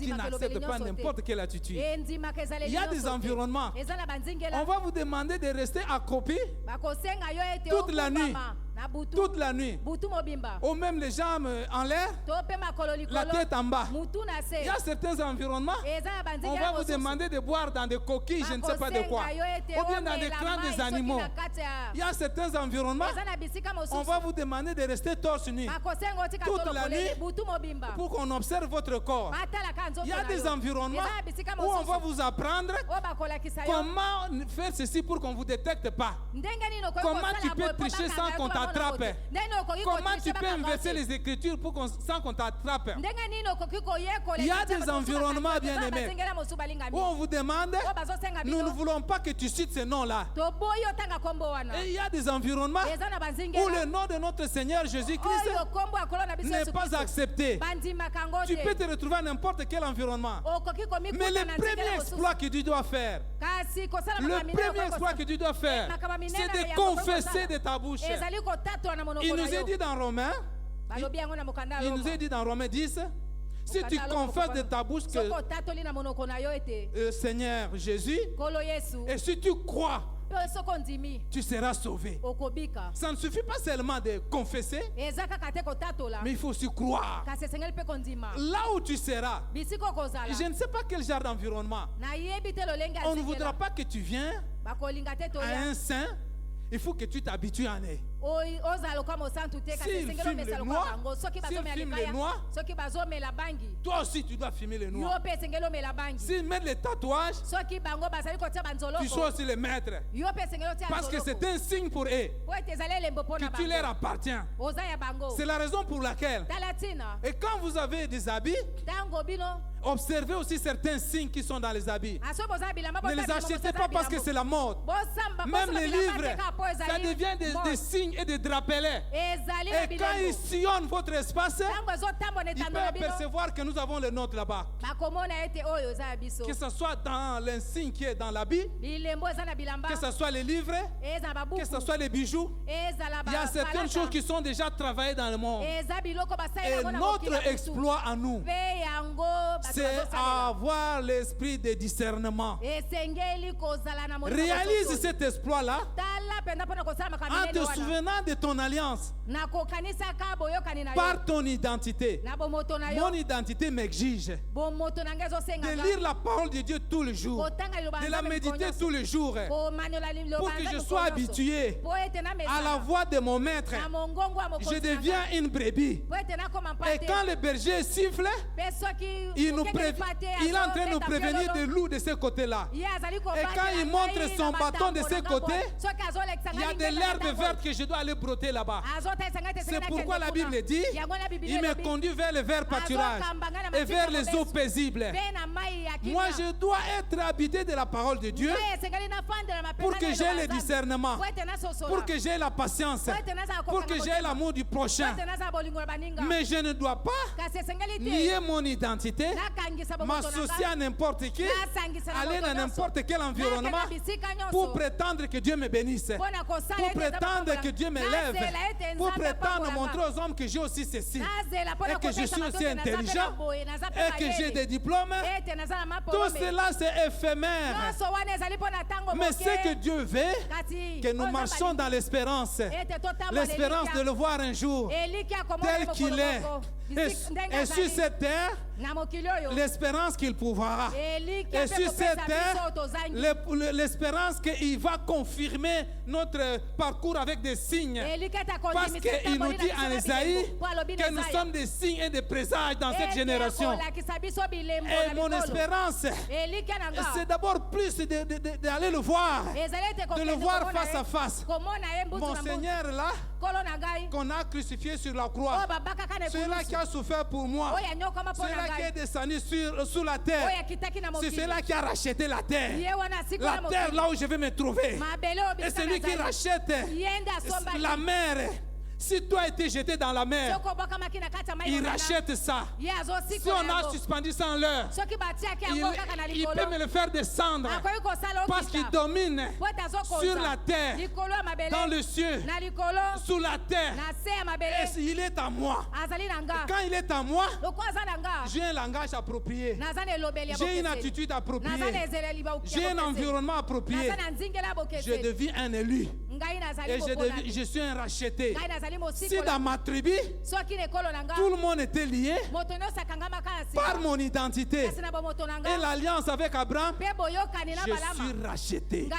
qui n'acceptent pas n'importe quelle attitude. Il y a des environnements, on va vous demander de rester accroupi toute la nuit. Toute la nuit, ou même les jambes en l'air, la tête en bas. Il y a certains environnements, on va vous demander de boire dans des coquilles, je ne sais pas de quoi, ou bien dans des crânes des animaux. Il y a certains environnements, on va vous demander de rester torse nu toute la nuit pour qu'on observe votre corps. Il y a des environnements où on va vous apprendre comment faire ceci pour qu'on ne vous détecte pas. Comment tu peux tricher sans qu'on t'arrête. t'attrape? Comment tu peux inverser les Écritures sans qu'on t'attrape? Il y a des environnements bien aimés où on vous demande, nous ne voulons pas que tu cites ces noms-là. Et il y a des environnements où le nom de notre Seigneur Jésus-Christ n'est pas accepté. Tu peux te retrouver à n'importe quel environnement. Mais le premier exploit que tu dois faire, c'est de confesser de ta bouche. Il nous est dit dans Romains, il nous est dit dans Romains 10, si tu confesses de ta bouche que Seigneur Jésus, et si tu crois, tu seras sauvé. Ça ne suffit pas seulement de confesser, mais il faut aussi croire. Là où tu seras, je ne sais pas quel genre d'environnement. On ne voudra pas que tu viennes à un saint. Il faut que tu t'habitues à aller. S'il filme les noirs, toi aussi tu dois filmer les noirs. S'ils mettent les tatouages, tu sois aussi le maître. Parce que c'est un signe pour eux que tu leur appartiens. C'est la raison pour laquelle, et quand vous avez des habits, observez aussi certains signes qui sont dans les habits. Ne les achetez pas parce que c'est la mode. Même les livres, ça devient des signes et des drapelets. Et quand ils sillonnent votre espace, ils peuvent apercevoir que nous avons le nôtre là-bas. Que ce soit dans l'insigne qui est dans l'habit, que ce soit les livres, que ce soit les bijoux, il y a certaines choses qui sont déjà travaillées dans le monde. Et notre exploit à nous, c'est avoir l'esprit de discernement. Réalise cet exploit-là en te souvenant de ton alliance. Par ton identité. Mon identité m'exige de lire la parole de Dieu tous les jours, de la méditer tous les jours, pour que je sois habitué à la voix de mon maître. Je deviens une brebis. Et quand le berger siffle, il est en train de nous prévenir des loups de ce côté-là. Et quand il montre son bâton de ce côté, il y a de l'herbe verte que je dois aller broter là-bas. C'est pourquoi la Bible dit, il me conduit vers le vert pâturage et vers les eaux paisibles. Moi, je dois être habité de la parole de Dieu pour que j'aie le discernement, pour que j'aie la patience, pour que j'aie l'amour du prochain. Mais je ne dois pas lier mon identité, m'associer à n'importe qui, aller dans n'importe quel environnement pour prétendre que Dieu me bénisse, pour prétendre que Dieu me lève, pour prétendre montrer aux hommes que j'ai aussi ceci, et que je suis aussi intelligent, et que j'ai des diplômes. Tout cela c'est éphémère. Mais ce que Dieu veut, que nous marchons dans l'espérance, l'espérance de le voir un jour tel qu'il est. Et sur cette terre, l'espérance qu'il pourra. Et sur cette terre, l'espérance qu'il va confirmer notre parcours avec des signes. Parce qu'il nous dit en Isaïe que nous sommes des signes et des présages dans cette génération. Et mon espérance, c'est d'abord plus d'aller le voir, de le voir face à face. Mon Seigneur là, qu'on a crucifié sur la croix, celui-là qui a souffert pour moi, celui-là qui est descendu sous la terre, c'est celui-là qui a racheté la terre là où je vais me trouver. Et celui qui rachète la mer. Si toi as été jeté dans la mer, il rachète ça. Si on a suspendu ça en l'heure, il peut me le faire descendre parce qu'il domine sur la terre, dans le ciel, sous la terre. Et il est à moi. Et quand il est à moi, j'ai un langage approprié, j'ai une attitude appropriée, j'ai un environnement approprié. Je deviens un élu et je suis un racheté. Si dans ma tribu, tout le monde était lié par mon identité et l'alliance avec Abraham, je suis racheté.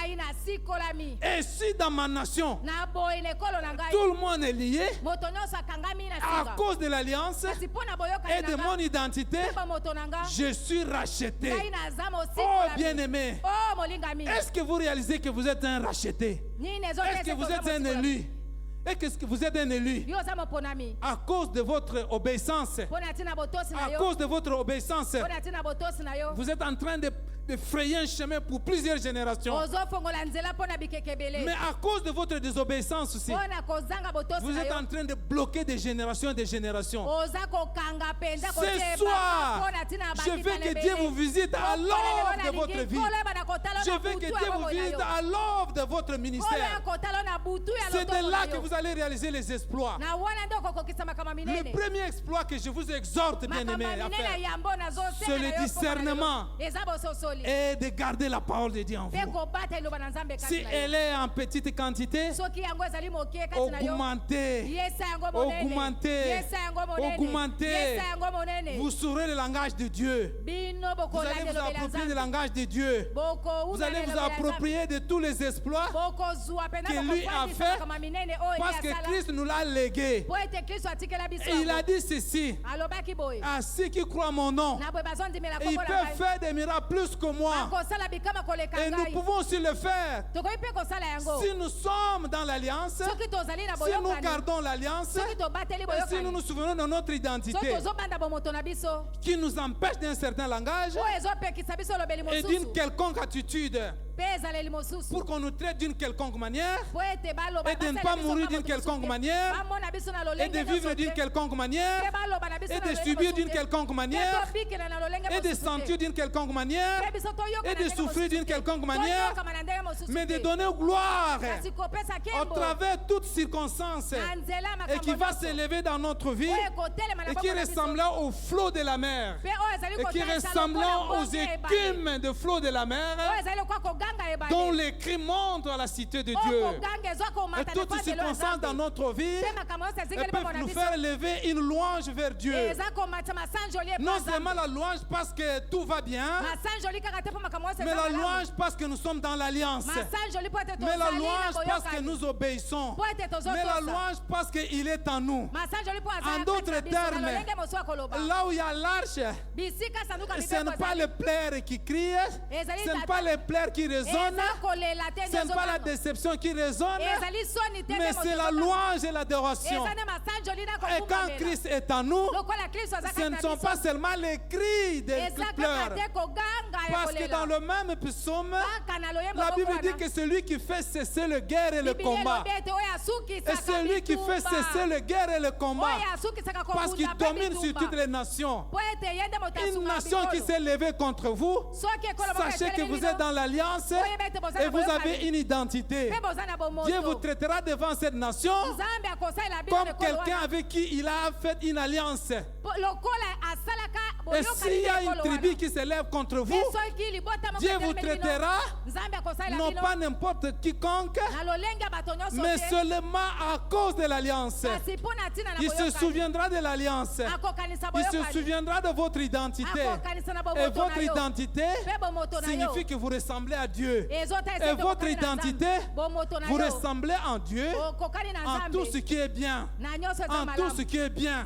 Et si dans ma nation, tout le monde est lié à cause de l'alliance et de mon identité, je suis racheté. Oh bien-aimé, est-ce que vous réalisez que vous êtes un racheté? Est-ce que vous êtes un élu? Et qu'est-ce que vous êtes un élu? À cause de votre obéissance. À cause de votre obéissance. Vous êtes en train de frayer un chemin pour plusieurs générations. Mais à cause de votre désobéissance aussi, vous êtes en train de bloquer des générations et des générations. Ce soir, je veux que Dieu vous visite à l'aube de votre vie. Je veux que Dieu vous visite à l'aube de votre ministère. C'est de là que vous allez réaliser les exploits. Le premier exploit que je vous exhorte, bien-aimés, à faire, c'est le discernement et de garder la parole de Dieu en vous. Si elle est en petite quantité, augmentez, vous saurez le langage de Dieu. Vous allez vous approprier du langage de Dieu. Vous allez vous approprier de tous les exploits que lui a fait, parce que Christ nous l'a légué. Et il a dit ceci: à ceux qui croient mon nom, ils peuvent faire des miracles plus que moi. Et nous pouvons aussi le faire. Si nous sommes dans l'alliance, si nous gardons l'alliance, et si nous nous souvenons de notre identité, qui nous empêche d'un certain langage et d'une quelconque attitude, pour qu'on nous traite d'une quelconque manière, et de ne pas mourir d'une quelconque manière, et de vivre d'une quelconque manière, et de subir d'une quelconque manière, et de sentir d'une quelconque manière, et de souffrir d'une quelconque manière, mais de donner gloire au travers de toutes circonstances, et qui va s'élever dans notre vie, et qui ressemblera au flot de la mer, et qui ressemblera aux écumes de flot de la mer, dont les cris montrent à la cité de Dieu. Et toutes circonstances dans notre vie peuvent nous faire lever une louange vers Dieu. Non seulement la louange parce que tout va bien, mais la louange parce que nous sommes dans l'alliance, mais la louange parce que nous obéissons, mais la louange parce qu'il est en nous. En d'autres termes, là où il y a l'arche, ce n'est pas le plaire qui crie, ce n'est pas le plaire qui résonne, ce n'est pas la déception qui résonne, mais c'est la louange et l'adoration. Et quand Christ est en nous, ce ne sont pas seulement les cris des pleurs. Parce que dans le même psaume, la Bible dit que celui qui fait cesser le guerre et le combat, et celui qui fait cesser le guerre et le combat, parce qu'il domine sur toutes les nations. Une nation qui s'est levée contre vous, sachez que vous êtes dans l'alliance et vous avez une identité. Dieu vous traitera devant cette nation comme quelqu'un avec qui il a fait une alliance. Et s'il y a une tribu qui se lève contre vous, Dieu vous traitera non pas n'importe quiconque, mais seulement à cause de l'alliance. Il se souviendra de l'alliance. Il se souviendra de votre identité. Et votre identité signifie que vous ressemblez à Dieu. Et votre identité, vous ressemblez en Dieu en tout ce qui est bien. En tout ce qui est bien.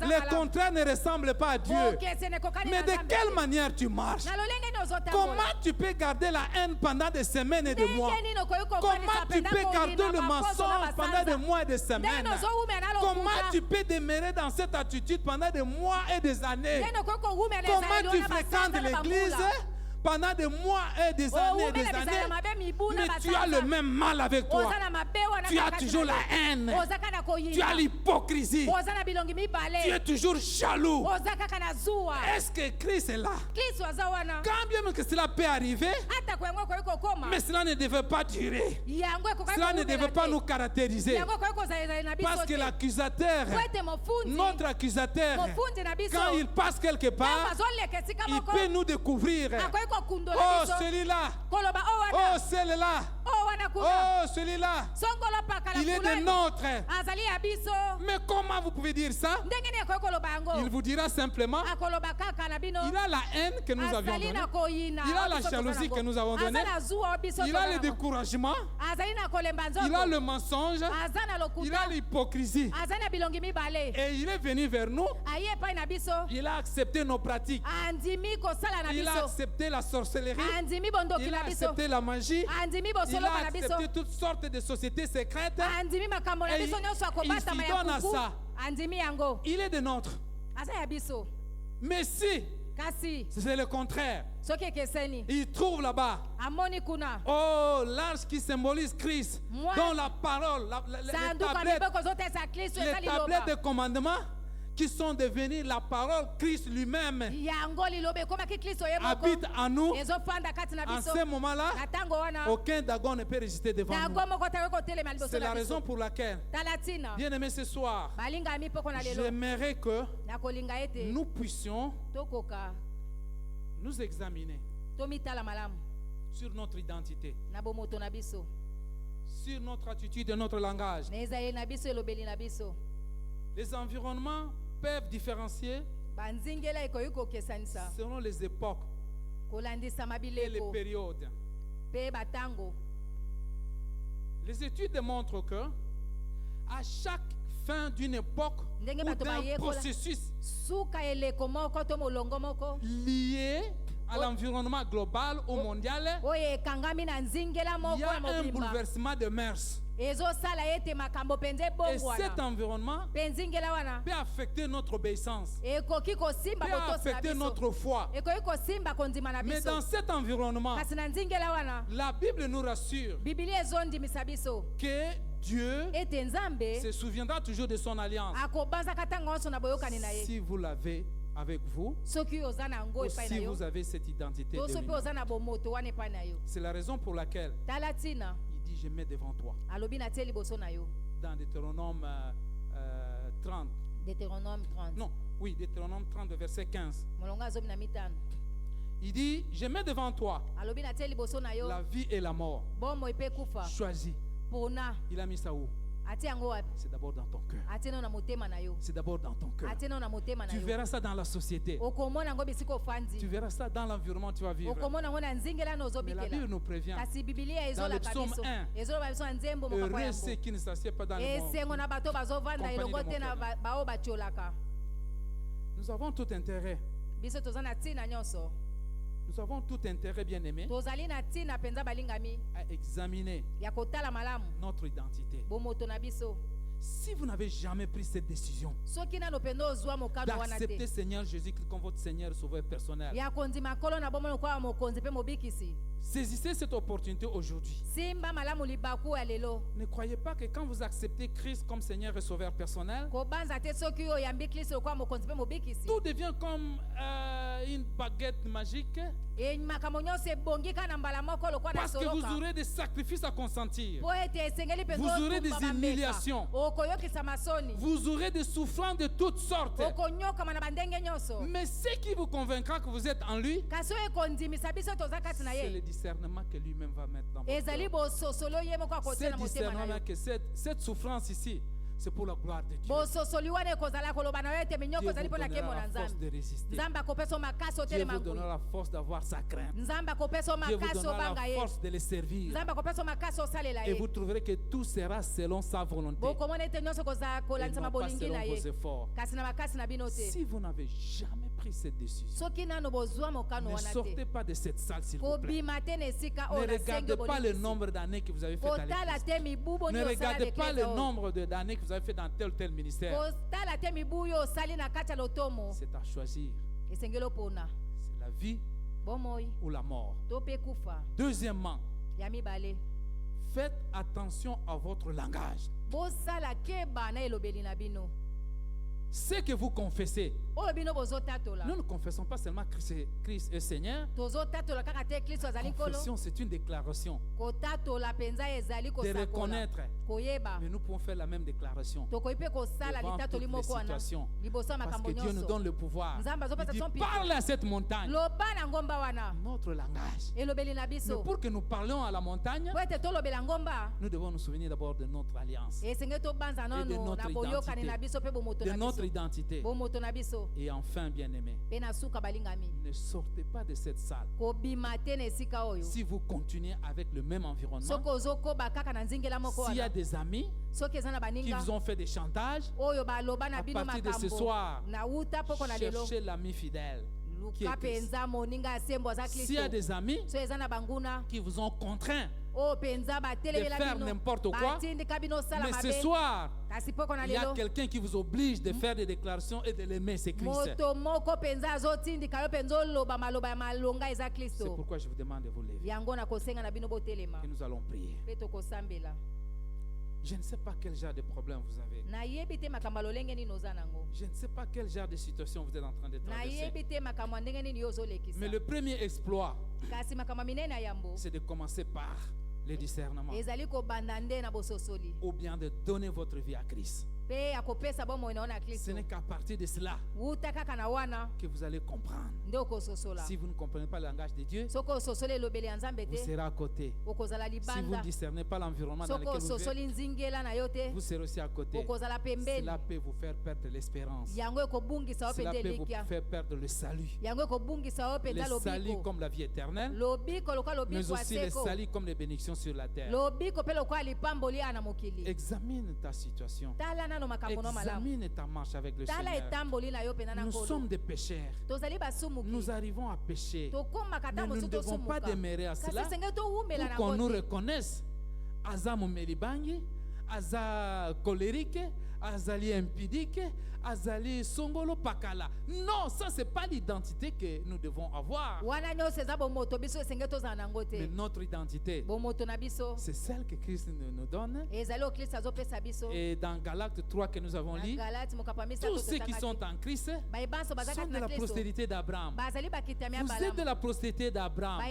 Les contraires ne ressemblent pas à Dieu. Mais de quelle manière tu marches? Comment tu peux garder la haine pendant des semaines et des mois? Comment tu peux garder le mensonge pendant des mois et des semaines? Comment tu peux demeurer dans cette attitude pendant des mois et des années? Comment tu fréquentes l'église pendant des mois et des années et des années, mais tu as le même mal avec toi? Tu as toujours la haine. Tu as l'hypocrisie. Tu es toujours jaloux. Est-ce que Christ est là? Quand bien même que cela peut arriver, mais cela ne devait pas durer. Cela ne devait pas nous caractériser. Parce que l'accusateur, notre accusateur, quand il passe quelque part, il peut nous découvrir. Oh, celui-là. Oh, celle-là. Oh, celui-là. Il est de nôtre. Mais comment vous pouvez dire ça? Il vous dira simplement, il a la haine que nous avions donnée. Il a la jalousie que nous avons donnée. Il a le découragement. Il a le mensonge. Il a l'hypocrisie. Et il est venu vers nous. Il a accepté nos pratiques. Il a accepté la sorcellerie. Il a accepté la magie. Il a accepté toutes sortes de sociétés secrètes. Et il s'y donne à ça. Il est de nôtre. Mais si c'est le contraire, il trouve là-bas l'arche qui symbolise Christ, dont la parole, les tablettes de commandement qui sont devenues la parole, Christ lui-même habite en nous. En ce moment-là, aucun dragon ne peut résister devant nous. C'est la raison pour laquelle, bien aimé, ce soir, j'aimerais que nous puissions nous examiner sur notre identité, sur notre attitude et notre langage. Les environnements peuvent différencier selon les époques et les périodes. Les études démontrent que à chaque fin d'une époque ou d'un processus lié à l'environnement global ou mondial, il y a un bouleversement de mœurs. Et cet environnement peut affecter notre obéissance, peut affecter notre foi. Mais dans cet environnement, la Bible nous rassure que Dieu se souviendra toujours de son alliance. Si vous l'avez avec vous, ou si vous avez cette identité de lui. C'est la raison pour laquelle il dit: je mets devant toi. Dans Deutéronome 30. Non, oui, Deutéronome 30, verset 15. Il dit: je mets devant toi la vie et la mort. Choisis. Il a mis ça où? C'est d'abord dans ton cœur. C'est d'abord dans ton cœur. Tu verras ça dans la société. Tu verras ça dans l'environnement où tu vas vivre. Mais la Bible nous prévient dans le psaume 1: heureux ceux qui ne s'assiedent pas dans le monde. Nous avons tout intérêt. Nous avons tout intérêt, bien aimé, à examiner notre identité. Si vous n'avez jamais pris cette décision d'accepter Seigneur Jésus-Christ comme votre Seigneur et Sauveur personnel, saisissez cette opportunité aujourd'hui. Ne croyez pas que quand vous acceptez Christ comme Seigneur et Sauveur personnel, tout devient comme une baguette magique, parce que vous aurez des sacrifices à consentir, vous aurez des humiliations, vous aurez des souffrances de toutes sortes. Mais ce qui vous convaincra que vous êtes en lui, c'est le discernement que lui-même va mettre dans votre cœur. C'est discernement que cette souffrance ici, c'est pour la gloire de Dieu. Dieu vous donnera la force de résister. Dieu vous donnera la force d'avoir sa crainte. Dieu vous donnera la force de le servir. Et vous trouverez que tout sera selon sa volonté et non pas selon vos efforts. Si vous n'avez jamais pris cette décision, ne sortez pas de cette salle, s'il vous plaît. Ne regardez pas le nombre d'années que vous avez fait à l'église. Ne regardez pas le nombre d'années que vous avez fait dans tel ou tel ministère. C'est à choisir. C'est la vie ou la mort. Deuxièmement, faites attention à votre langage. Ce que vous confessez, nous ne confessons pas seulement Christ est Seigneur. Confession, c'est une déclaration de reconnaître. Mais nous pouvons faire la même déclaration devant toutes les situations, parce que Dieu nous donne le pouvoir. Il dit: parle à cette montagne. Notre langage. Mais pour que nous parlions à la montagne, nous devons nous souvenir d'abord de notre alliance et de notre identité. Et enfin, bien-aimés, ne sortez pas de cette salle si vous continuez avec le même environnement. S'il y a des amis qui vous ont fait des chantages, à partir de ce soir, cherchez l'ami fidèle qui est Christ. S'il y a des amis qui vous ont contraint de faire n'importe quoi. Mais ce soir, il y a quelqu'un qui vous oblige de faire des déclarations et de l'aimer, c'est Christ. C'est pourquoi je vous demande de vous lever. Et nous allons prier. Je ne sais pas quel genre de problème vous avez. Je ne sais pas quel genre de situation vous êtes en train de traverser. Mais le premier exploit, c'est de commencer par le discernement. Ou bien de donner votre vie à Christ. Ce n'est qu'à partir de cela que vous allez comprendre. Si vous ne comprenez pas le langage de Dieu, vous serez à côté. Si vous ne discernez pas l'environnement dans lequel vous vivez, vous serez aussi à côté. Cela peut vous faire perdre l'espérance. Cela peut vous faire perdre le salut. Le salut comme la vie éternelle, mais aussi le salut comme les bénédictions sur la terre. Examine ta situation. Examine ta marche avec le Seigneur. Nous sommes des pécheurs. Nous arrivons à pécher. Mais nous ne devons pas demeurer à cela pour qu'on nous reconnaisse. Aza Mumelibangi, Aza colérique, Azali impudique, Azali songolo pakala. Non, ça c'est pas l'identité que nous devons avoir. Mais notre identité, c'est celle que Christ nous donne. Et dans Galates 3 que nous avons lu, tous ceux qui sont en Christ sont de la postérité d'Abraham. Vous êtes de la postérité d'Abraham.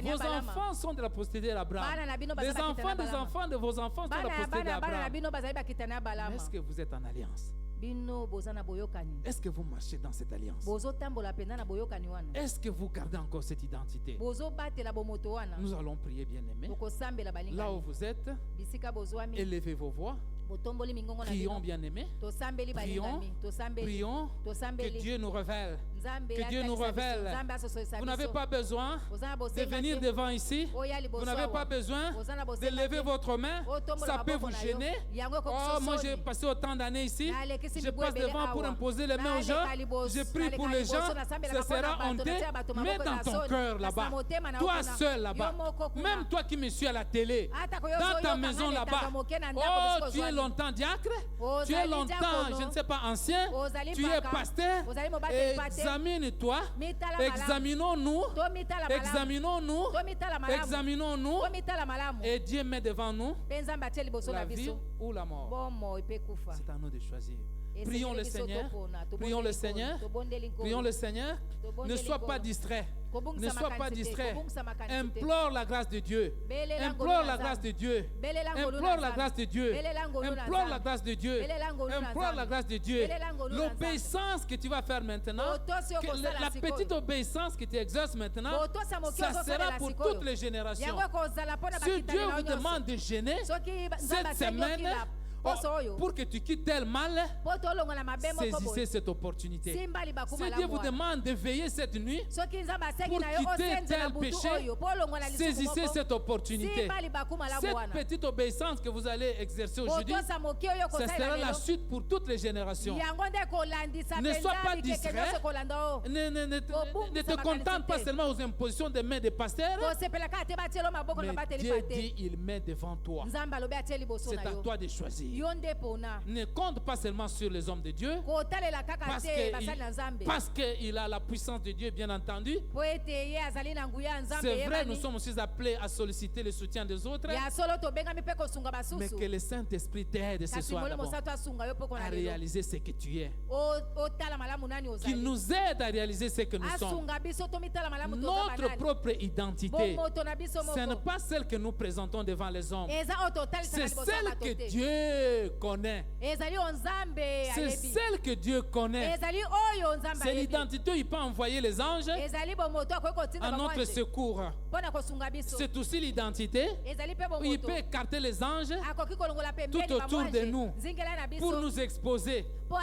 Vos enfants sont de la postérité d'Abraham. Les enfants des enfants de vos enfants sont de la postérité d'Abraham. Est-ce que vous êtes en alliance? Est-ce que vous marchez dans cette alliance? Est-ce que vous gardez encore cette identité? Nous allons prier, bien-aimés. Là où vous êtes, élevez vos voix. Prions, bien-aimés. Prions, prions que Dieu nous révèle. Que Dieu nous révèle. Vous n'avez pas besoin de venir devant ici. Vous n'avez pas besoin de lever votre main. Ça peut vous gêner. Oh, moi j'ai passé autant d'années ici. Je passe devant pour imposer les mains aux gens. Je prie pour les gens. Ce sera honteux. Mets dans ton cœur là-bas. Toi seul là-bas. Même toi qui me suis à la télé. Dans ta maison là-bas. Oh, tu es longtemps diacre. Tu es longtemps, je ne sais pas, ancien. Tu es pasteur. Examine-toi. Examinons-nous. Examinons-nous. Examinons-nous. Et Dieu met devant nous la vie ou la mort. C'est à nous de choisir. Prions le Seigneur. Prions le Seigneur. Prions le Seigneur. Ne sois pas distrait. Ne sois pas distrait. Implore la grâce de Dieu. Implore la grâce de Dieu. Implore la grâce de Dieu. Implore la grâce de Dieu. Implore la grâce de Dieu. L'obéissance que tu vas faire maintenant, la petite obéissance que tu exerces maintenant, ça sera pour toutes les générations. Si Dieu vous demande de gêner cette semaine, pour que tu quittes tel mal, saisissez cette opportunité. Si Dieu vous demande de veiller cette nuit pour quitter tel péché, saisissez cette opportunité. Cette petite obéissance que vous allez exercer aujourd'hui, ce sera la suite pour toutes les générations. Ne sois pas distrait. Ne te contente pas seulement aux impositions des mains des pasteurs. Mais Dieu dit, il met devant toi. C'est à toi de choisir. Ne compte pas seulement sur les hommes de Dieu, parce qu'il a la puissance de Dieu, bien entendu. C'est vrai, nous sommes aussi appelés à solliciter le soutien des autres, mais que le Saint-Esprit t'aide ce soir à réaliser ce que tu es, qu'il nous aide à réaliser ce que nous sommes. Notre propre identité, ce n'est pas celle que nous présentons devant les hommes, c'est celle que Dieu connaît. C'est celle que Dieu connaît. C'est l'identité où il peut envoyer les anges à notre secours. C'est aussi l'identité où il peut écarter les anges tout autour de nous pour nous exposer ou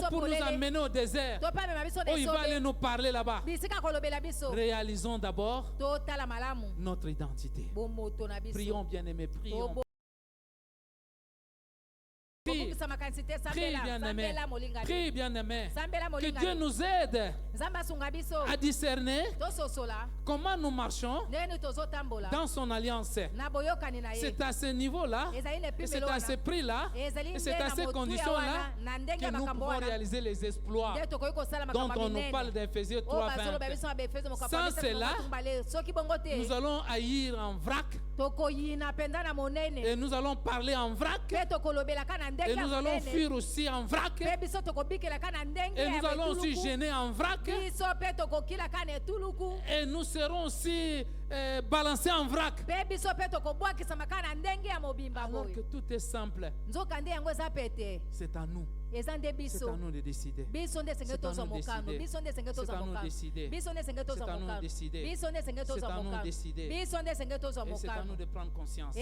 pour nous amener au désert où il va aller nous parler là-bas. Réalisons d'abord notre identité. Prions, bien-aimés, prions. Prie, bien-aimé. Prie, bien-aimé. Que Dieu nous aide à discerner comment nous marchons dans son alliance. C'est à ce niveau-là, et c'est à ce prix-là, et c'est à ces conditions-là que nous pouvons réaliser les exploits dont on nous parle d'Éphésiens 3:20. Sans cela, nous allons haïr en vrac, et nous allons parler en vrac, et nous allons fuir aussi en vrac, et nous allons aussi gêner en vrac, et nous serons aussi balancés en vrac. Alors que tout est simple. C'est à nous. C'est à nous de décider. C'est à nous de décider. C'est à nous de décider. C'est à nous de décider. C'est à nous de décider. Et c'est à nous de prendre conscience.